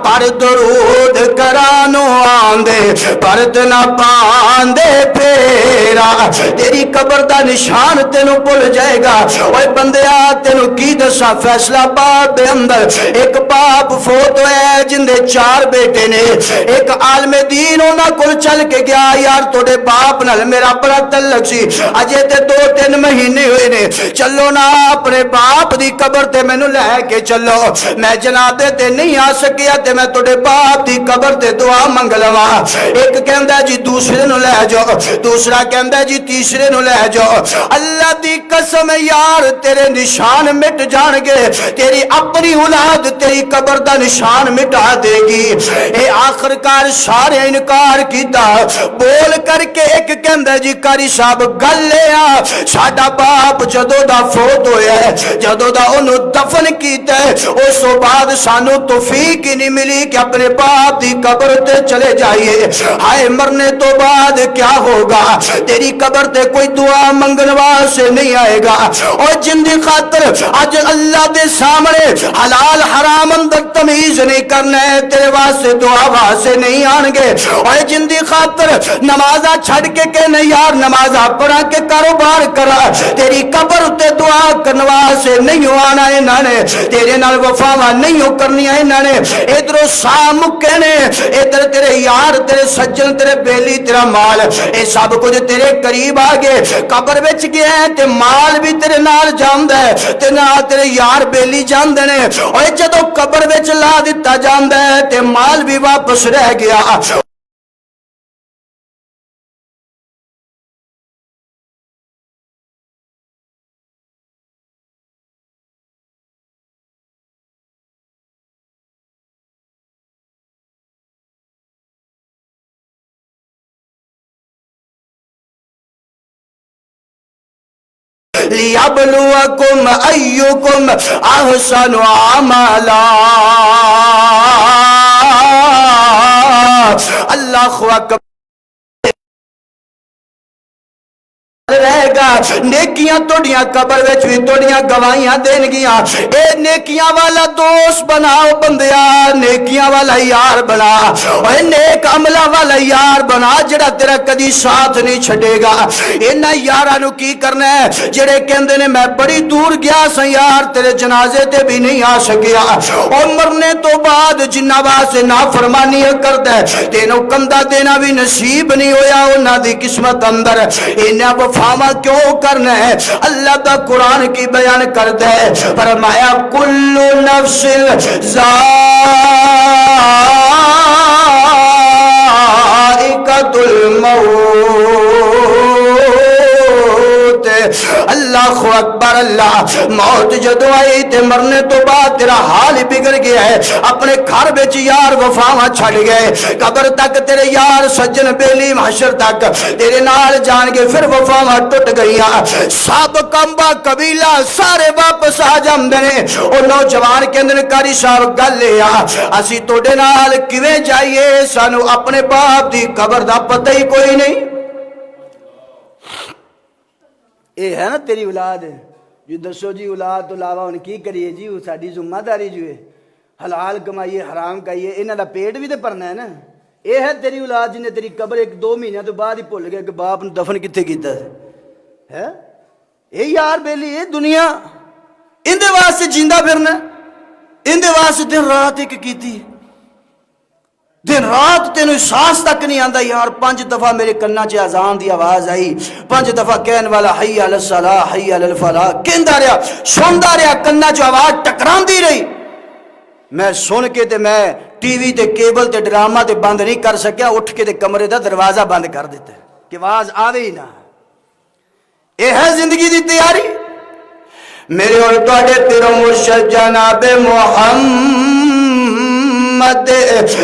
پر درود کرانو آندے پرد نہ پاندے پھیرا تیری قبر دا نشان تینو بھول جائے گا اوے بندیا تینو کی دسا فیصلہ آباد دے اندر ایک باپ فوت ہوئے جن دے 4 بیٹے نے ایک عالم دین انہاں کول چل کے گیا یار توڑے باپ نال میرا بڑا تعلق سی اجے تے 2-3 مہینے ہوئے نے چلو نا اپنے باپ دی قبر تے مینوں لے کے چلو میں جنازے تے نہیں آ سکیا تے میں توڑے باپ دی قبر تے دعا منگ لواں ایک کہندا جی دوسرے نو لے جاؤ دوسرا کہندا جی تیسرے نو لے جاؤ اللہ دی قسم یار تیرے نشان مٹ جان گے تیری اپنی اولاد تیری قبر دا نشان مٹا دے گی اے آخر کار سارے انکار کیتا بول کر کے ایک کہندا جی قاری صاحب گل لیا ساڈا باپ جدوں دا فوت ہویا ہے جدوں دا اونوں دفن کیتا ہے اس تو بعد سانو توفیق ہی نہیں ملی کہ اپنے باپ دی قبر تے چلے جائیے ہائے مرنے تو بعد کیا ہوگا تیری قبر تے کوئی دعا منگن واسطے نہیں آئے گا اور جن دی خاطر اج اللہ دے سامنے حلال حرام اندر تمیز نہیں کرنا ہے تیرے واسطے دعا واسطے نہیں آن گے اور جن دی خاطر نمازاں چھڑ کے کہنے یار نمازاں پڑھا کے کاروبار کرا تیری قبر تے دعا کرن واسطے نہیں آنا انہاں نے تیرے نال وفاواں نہیں کرنی انہاں نے ادھروں سام کہنے ادھر تیرے یار تیرے سجن تیرے بیلی تیرا مال اے سب کچھ تیرے قریب آگے قبر وچ گیا ہے تے مال بھی تیرے نال جاندا ہے تے نال تیرے یار بیلی جاندے نے اوے جدوں قبر وچ لا دتا جاندا ہے تے مال بھی واپس رہ گیا لِيَبْلُوَكُمْ أَيُّكُمْ أَحْسَنُ عَمَلًا اللہ اکبر رہے گا نیکیاں توڑیاں قبر وچ بھی توڑیاں گواہیاں دین گیاں اے نیکیاں والا دوست بناؤ بندیا نیکیاں والا یار بنا اے نیک عملہ والا یار بنا جڑا تیرا کدی ساتھ نہیں چھڑے گا انہاں یاراں نو کی کرنا ہے جڑے کہندے نے میں بڑی دور گیا سا یار تیرے جنازے تے بھی نہیں آ سکیا اور مرنے تو بعد جنہ واسطے نافرمانی کردا ہے تینوں کندھا دینا بھی نصیب نہیں ہویا انہاں دی قسمت اندر انہاں وفاواں کیوں کرنا ہے؟ اللہ دا قرآن کی بیان کرتا ہے، فرمایا کل نفس ذائقۃ الموت۔ اللہ اکبر، اللہ موت جدو آئی تے مرنے تو بعد تیرا حال ہی بگڑ گیا ہے، اپنے گھر بچ یار وفاواں چھڑ گئے، قبر تک تیرے یار سجن بیلی محشر تک تیرے نال جان کے پھر وفاواں ٹوٹ گئیاں، سب کمبا قبیلہ سارے واپس آ جاندے نے۔ او نوجوان کہندے قاری صاحب گل اے آ اسی توڑے نال کیویں جائیے، سانو اپنے باپ دی قبر دا پتہ ہی کوئی نہیں۔ اے ہے نا تیری اولاد جو دسو جی اولاد تو علاوہ ان کی کریے جی، وہ ساری ذمہ داری جو ہے، حلال کمائیے حرام کھائیے، انہاں دا پیٹ بھی تے بھرنا ہے نا۔ اے ہے تیری اولاد جن نے تیری قبر 1-2 مہینے تو بعد ہی بھول گیا کہ باپ نے دفن کتنے کیتا ہے۔ اے یار بیلی اے دنیا اندے واسطے جیندہ پھرنا، اندے واسطے دن رات ایک کیتی، دن رات تینوں احساس تک نہیں آندا یار 5 دفعہ میرے کنا چ اذان دی آواز آئی، 5 دفعہ کہن والا حی علی الصلاۃ حی علی الفلاح کہندا رہیا، سندا رہیا، کنا چ آواز ٹکراندی رہی، میں سن کے تے میں ٹی وی تے کیبل تے ڈرامہ تے بند نہیں کر سکیا، اٹھ کے تے کمرے دا دروازہ بند کر دیتا کہ آواز آوے ہی نہ۔ اے ہے زندگی دی تیاری۔ میرے اور تواڈے پیرو مرشد جناب محمد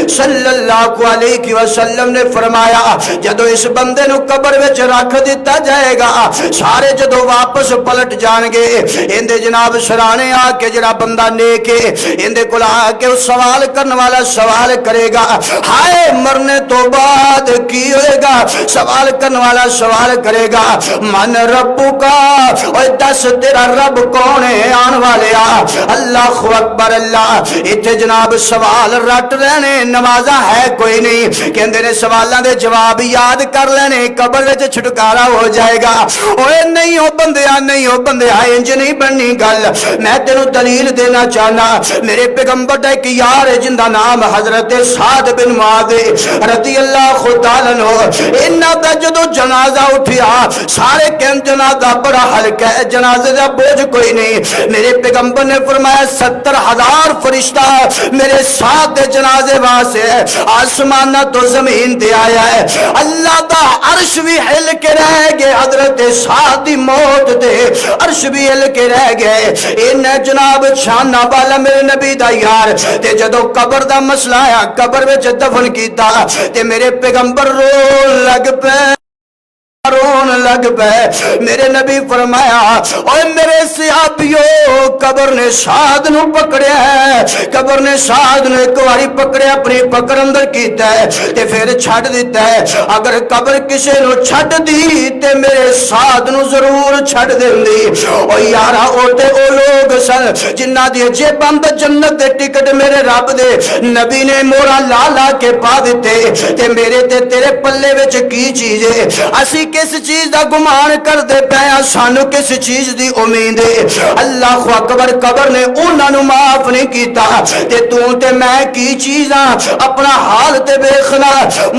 صلی اللہ علیہ وسلم نے فرمایا جدو اس بندے نو قبر وچ رکھ دیتا جائے گا، سارے جدو واپس پلٹ جان گے، اندے جناب سرانے آ کے جڑا بندہ نیک ہے اندے کول آ کے سوال کرنے والا سوال کرے گا، ہائے مرنے تو بعد کی ہوئے گا؟ سوال کرنے والا سوال کرے گا من ربو کا، اور دس تیرا رب کون ہے؟ آن والے اللہ اکبر، اللہ اتنے جناب سوال رٹ لینے، نمازاں ہے کوئی نہیں، کہندے نے سوالاں دے جواب یاد کر لینے، قبر وچ چھٹکارا ہو جائے گا۔ اوے نہیں ہو بندیا، نہیں ہو بندیا، انج نہیں بننی گل۔ میں تینوں دلیل دینا چاہنا، میرے پیغمبر دا ایک یار ہے جن دا نام حضرت سعد بن معاذ رضی اللہ تعالی عنہ، انہاں دا جدوں جنازہ اٹھیا سارے کہن جنازہ بڑا ہلکا ہے، جنازے دا بوجھ کوئی نہیں۔ میرے پیغمبر نے فرمایا 70,000 فرشتہ میرے ساتھ دے جنازے واسطے آسمانہ تو زمین دے آیا ہے، اللہ دا عرش بھی ہل کے رہ گئے، حضرت سعد دی موت دے عرش بھی ہل کے رہ گئے۔ انہیں جناب شانہ والا میرے نبی دا یار تے جدو قبر دا مسئلہ آیا، قبر وچ دفن کیتا تے میرے پیغمبر رون لگ پے، رون لگ پے۔ میرے نبی فرمایا اوے میرے صحابیو قبر نے سعد نو پکڑیا ہے، قبر نے سعد نو ایک باری پکڑیا، اپنی پکڑ اندر کیتا ہے تے پھر چھڈ دیتا ہے۔ اگر قبر کسے نو چھڈ دی تے میرے سعد نو ضرور چھڈ دیندی۔ او یارا او تے او لوگ سن جنہاں دی جیباں جنت دے ٹکٹ میرے رب دے نبی نے مورا لا لا کے پا دیتے تے میرے تے تیرے پلے وچ کی چیز ہے؟ اسی کس چیز دا گمان کر دے پیا، سانو کس چیز دی امید ہے؟ اللہ اکبر، قبر نے انہاں نو معاف نہیں کیتا تے تو تے میں کی چیزاں؟ اپنا حال تے ویکھنا۔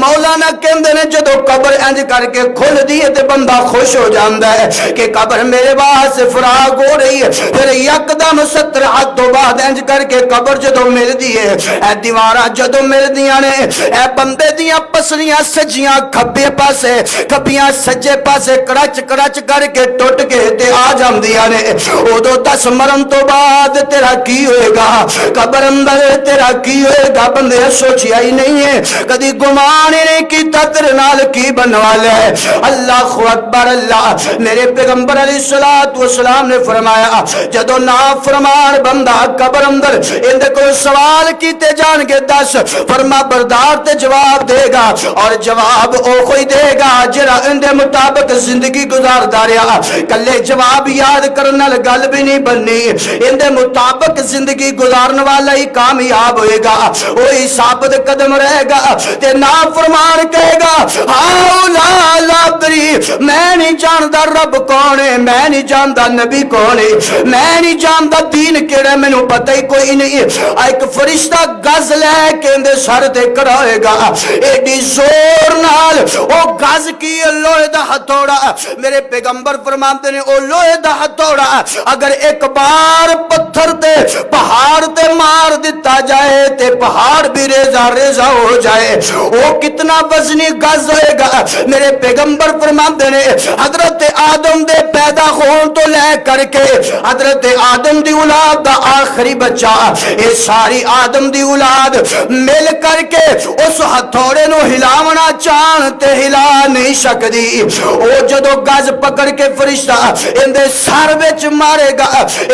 مولانا کہندے نے جدو قبر انج کر کے کھل دی تے بندہ خوش ہو جاندا ہے کہ قبر میرے واسطے فراغ ہو رہی ہے، پھر یکدم 70 ہاتھ تو بعد انج کر کے قبر جدو مل دی ہے، اے دیواراں جدو مل دیاں نے، اے بندے دیاں پسلیاں سجیاں کھبے پاسے کھبیاں سجے پاسے کڑچ کڑچ کر کے ٹوٹ کے تے آ جاندیاں نے۔ اودو 10 مرن تو بعد تیرا کی ہوئے گا؟ قبر اندر تیرا کی ہوئے گا؟ بندے سوچیا ہی نہیں ہے، کدی گمان ہی نہیں کیتا تیرے نال کی بننے والا ہے۔ اللہ اکبر، اللہ میرے پیغمبر علیہ الصلوۃ والسلام نے فرمایا جدو نافرمان بندہ قبر اندر اندے کو سوال کیتے جان گے 10 فرما بردار تے جواب دے گا، اور جواب او کوئی دے گا جڑا اندے مطابق زندگی گزاردا رہیا۔ کلے جواب یاد کرن نال گل بھی نہیں بننی، اندے مطابق زندگی گزارن والا ہی کامیاب ہوئے گا، وہی ثابت قدم رہے گا۔ تے نافرمان کہے گا ہاؤلا لا ادری، میں نہیں جاندا رب کون ہے، میں نہیں جاندا نبی کون ہے، میں نہیں جاندا دین کیڑا، مینوں پتہ ہی کوئی نہیں۔ ایک فرشتہ گز لے کے اندے سر تے کھڑا ہوئے گا، ایڈی زور نال او گز کی لوہے لوہے دا ہتھوڑا، میرے پیغمبر فرماتے نے او لوہے دا ہتھوڑا اگر ایک بار پتھر تے پہاڑ تے مار دیتا جائے تے پہاڑ بھی ریزہ ریزہ ہو جائے، وہ کتنا وزنی گز ہوئے گا۔ میرے پیغمبر فرماتے نے حضرت آدم دے پیدا ہون تو لے کر کے حضرت آدم دی اولاد دا آخری بچہ، اے ساری آدم دی اولاد مل کر کے اس ہتھوڑے نو ہلاونا چاہن تے ہلا نہیں سکدی۔ او جدو گز پکڑ کے فرشتہ اندے سر وچ مارے گا،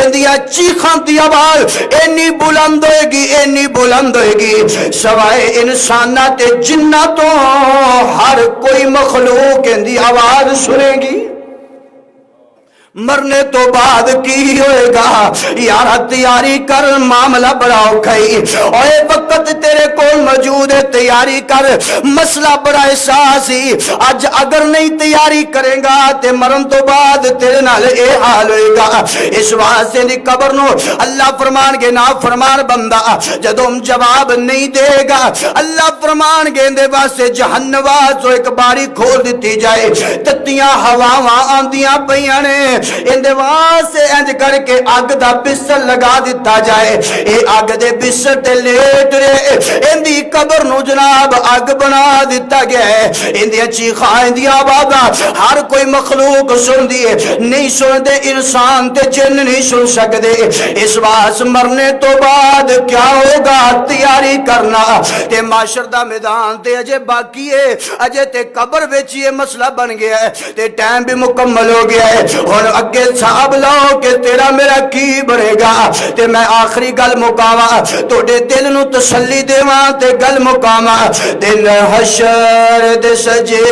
اندیا چیخاں دی آواز اینی بلند ہوئے گی، اینی بلند ہوئے گی، سوائے انسانہ تے جنہ تو ہر کوئی مخلوق اندی آواز سنے گی۔ مرنے تو بعد کی ہوئے گا یارا، تیاری کر معاملہ بڑا اوکھائی، اوے وقت تیرے کول موجود ہے، تیاری کر، مسئلہ بڑا احساسی، آج اگر نہیں تیاری کریں گا تے مرن تو بعد تیرے نال اے حال ہوئے گا۔ اس واسطے دی قبر نو اللہ فرمان گے نا فرمان بندہ جدوں جواب نہیں دے گا، اللہ فرمان گے دے واسطے جہنم واسطے ایک باری کھول دیتی جائے، تتیاں ہواواں آندیاں پیاں نے، اندے واسطے انج کر کے اگ دا بستر لگا دیتا جائے، اے اگ دے بستر تے لیٹ رہے، اندی قبر نو جناب اگ بنا دیتا گیا ہے، اندی چیخاں اندی آوازاں ہر کوئی مخلوق سن دیے، نہیں سن دے انسان تے جن نہیں سن سکدے۔ اس واسطے مرنے تو بعد کیا ہوگا تیاری کرنا، تے معاشر دا میدان تے اجے باقی ہے، اجے تے قبر وچ یہ مسئلہ بن گیا ہے تے ٹائم بھی مکمل ہو گیا ہے، اور اگے صاحب لاؤ کہ تیرا میرا کی بنے گا، تے میں آخری گل مکاواں توڑے دل نو تسلی دیواں تے گل مکاواں، دن حشر دے سجے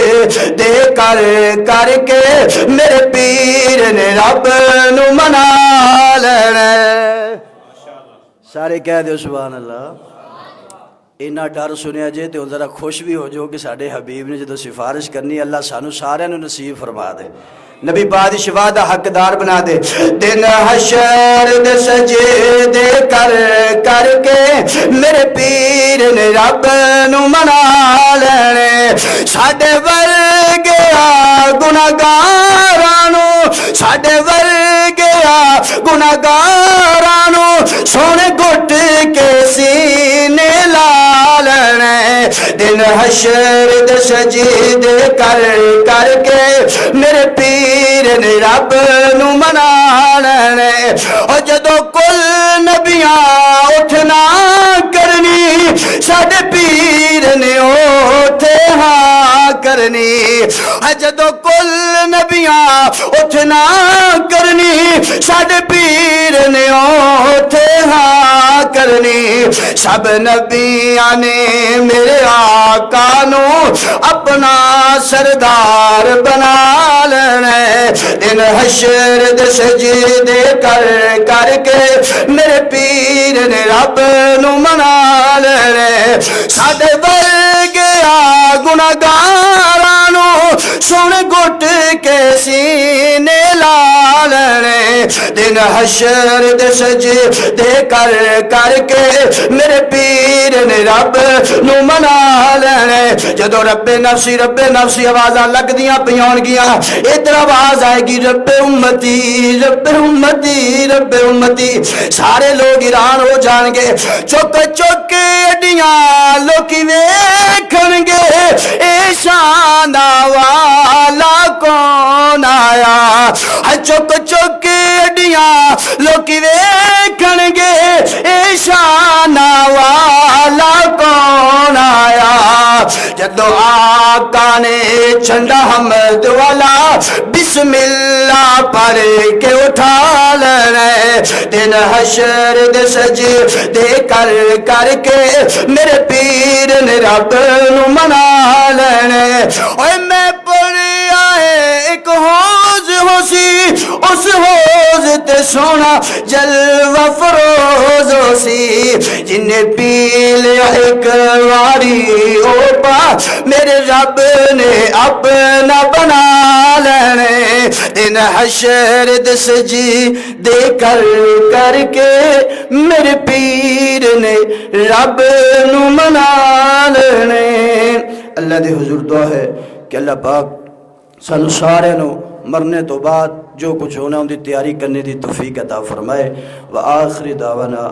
دے کر کر کے میرے پیر نے رب نو منا لینا۔ سارے کہہ دو سبحان اللہ۔ اینا ڈر سنیا جے تے ذرا خوش بھی ہو جو کہ ساڈے حبیب نے جدو سفارش کرنی، اللہ سانو سارے نو نصیب فرما دے، نبی پاک دی شفاعت دا حقدار بنا دے۔ دن حشر دے سجدے کر کر کے میرے پیر نے رب نو منا لینے، ساڈے ورگے گناہگاراں نو، ساڈے ورگے گناہگاراں نو سونے گھٹ کے سینے لا لینے، دن حشر دے سجدے کر کر کے میرے پیر نے رب نو منا لینے، اور جدو کل نبیاں اٹھنا کرنی ساڈے پیر نے اوتھے ہاں کرنی، جدو کل نبیاں اٹھنا کرنی ساڈے پیر نے اوتھے ہاں کرنی، سب نبیاں نے میرے آقا نو اپنا سردار بنا لینے، دن حشر دے سجدے کر کر کے میرے پیر نے رب نو منا لینے، ساڈے ورگے گناہگاراں نو سونے گھٹ کے سینے لا لینے، دن حشر دے سجدے کر کر کے میرے پیر نے رب نو منا لینے۔ جدو رب نفسی آوازاں لگ دیاں پیون گیاں، ادھر آواز آئے گی رب امتی رب امتی رب امتی، سارے لوگ حیران ہو جان گے، چک چک اڈیاں لوکی ویکھن گے اے شان والا کون آیا، چک چک اڈیاں لوکی ویکھن گے اے شان والا کون آیا، جدو آقا نے جھنڈا حمد والا بسم اللہ پڑھ کے اٹھا لینے، دن حشر دے سجدے کر کر کے میرے پیر نے رب نو منا لینے، اوے میں پڑھیا ہے ایک حوض ہو سی، اس حوض تے سونا جلوہ فروز ہو سی، جن نے پی لیا ایک واری اوپا میرے رب نے اپنا بنا لینے، دن حشر دے سجدے کر کر کے میرے پیر نے رب نو منا لینے۔ اللہ دے حضور دعا ہے کہ اللہ پاک سانو سارے نو مرنے تو بعد جو کچھ ہونا ان دی تیاری کرنے دی توفیق عطا فرمائے۔ وآخر دعوانا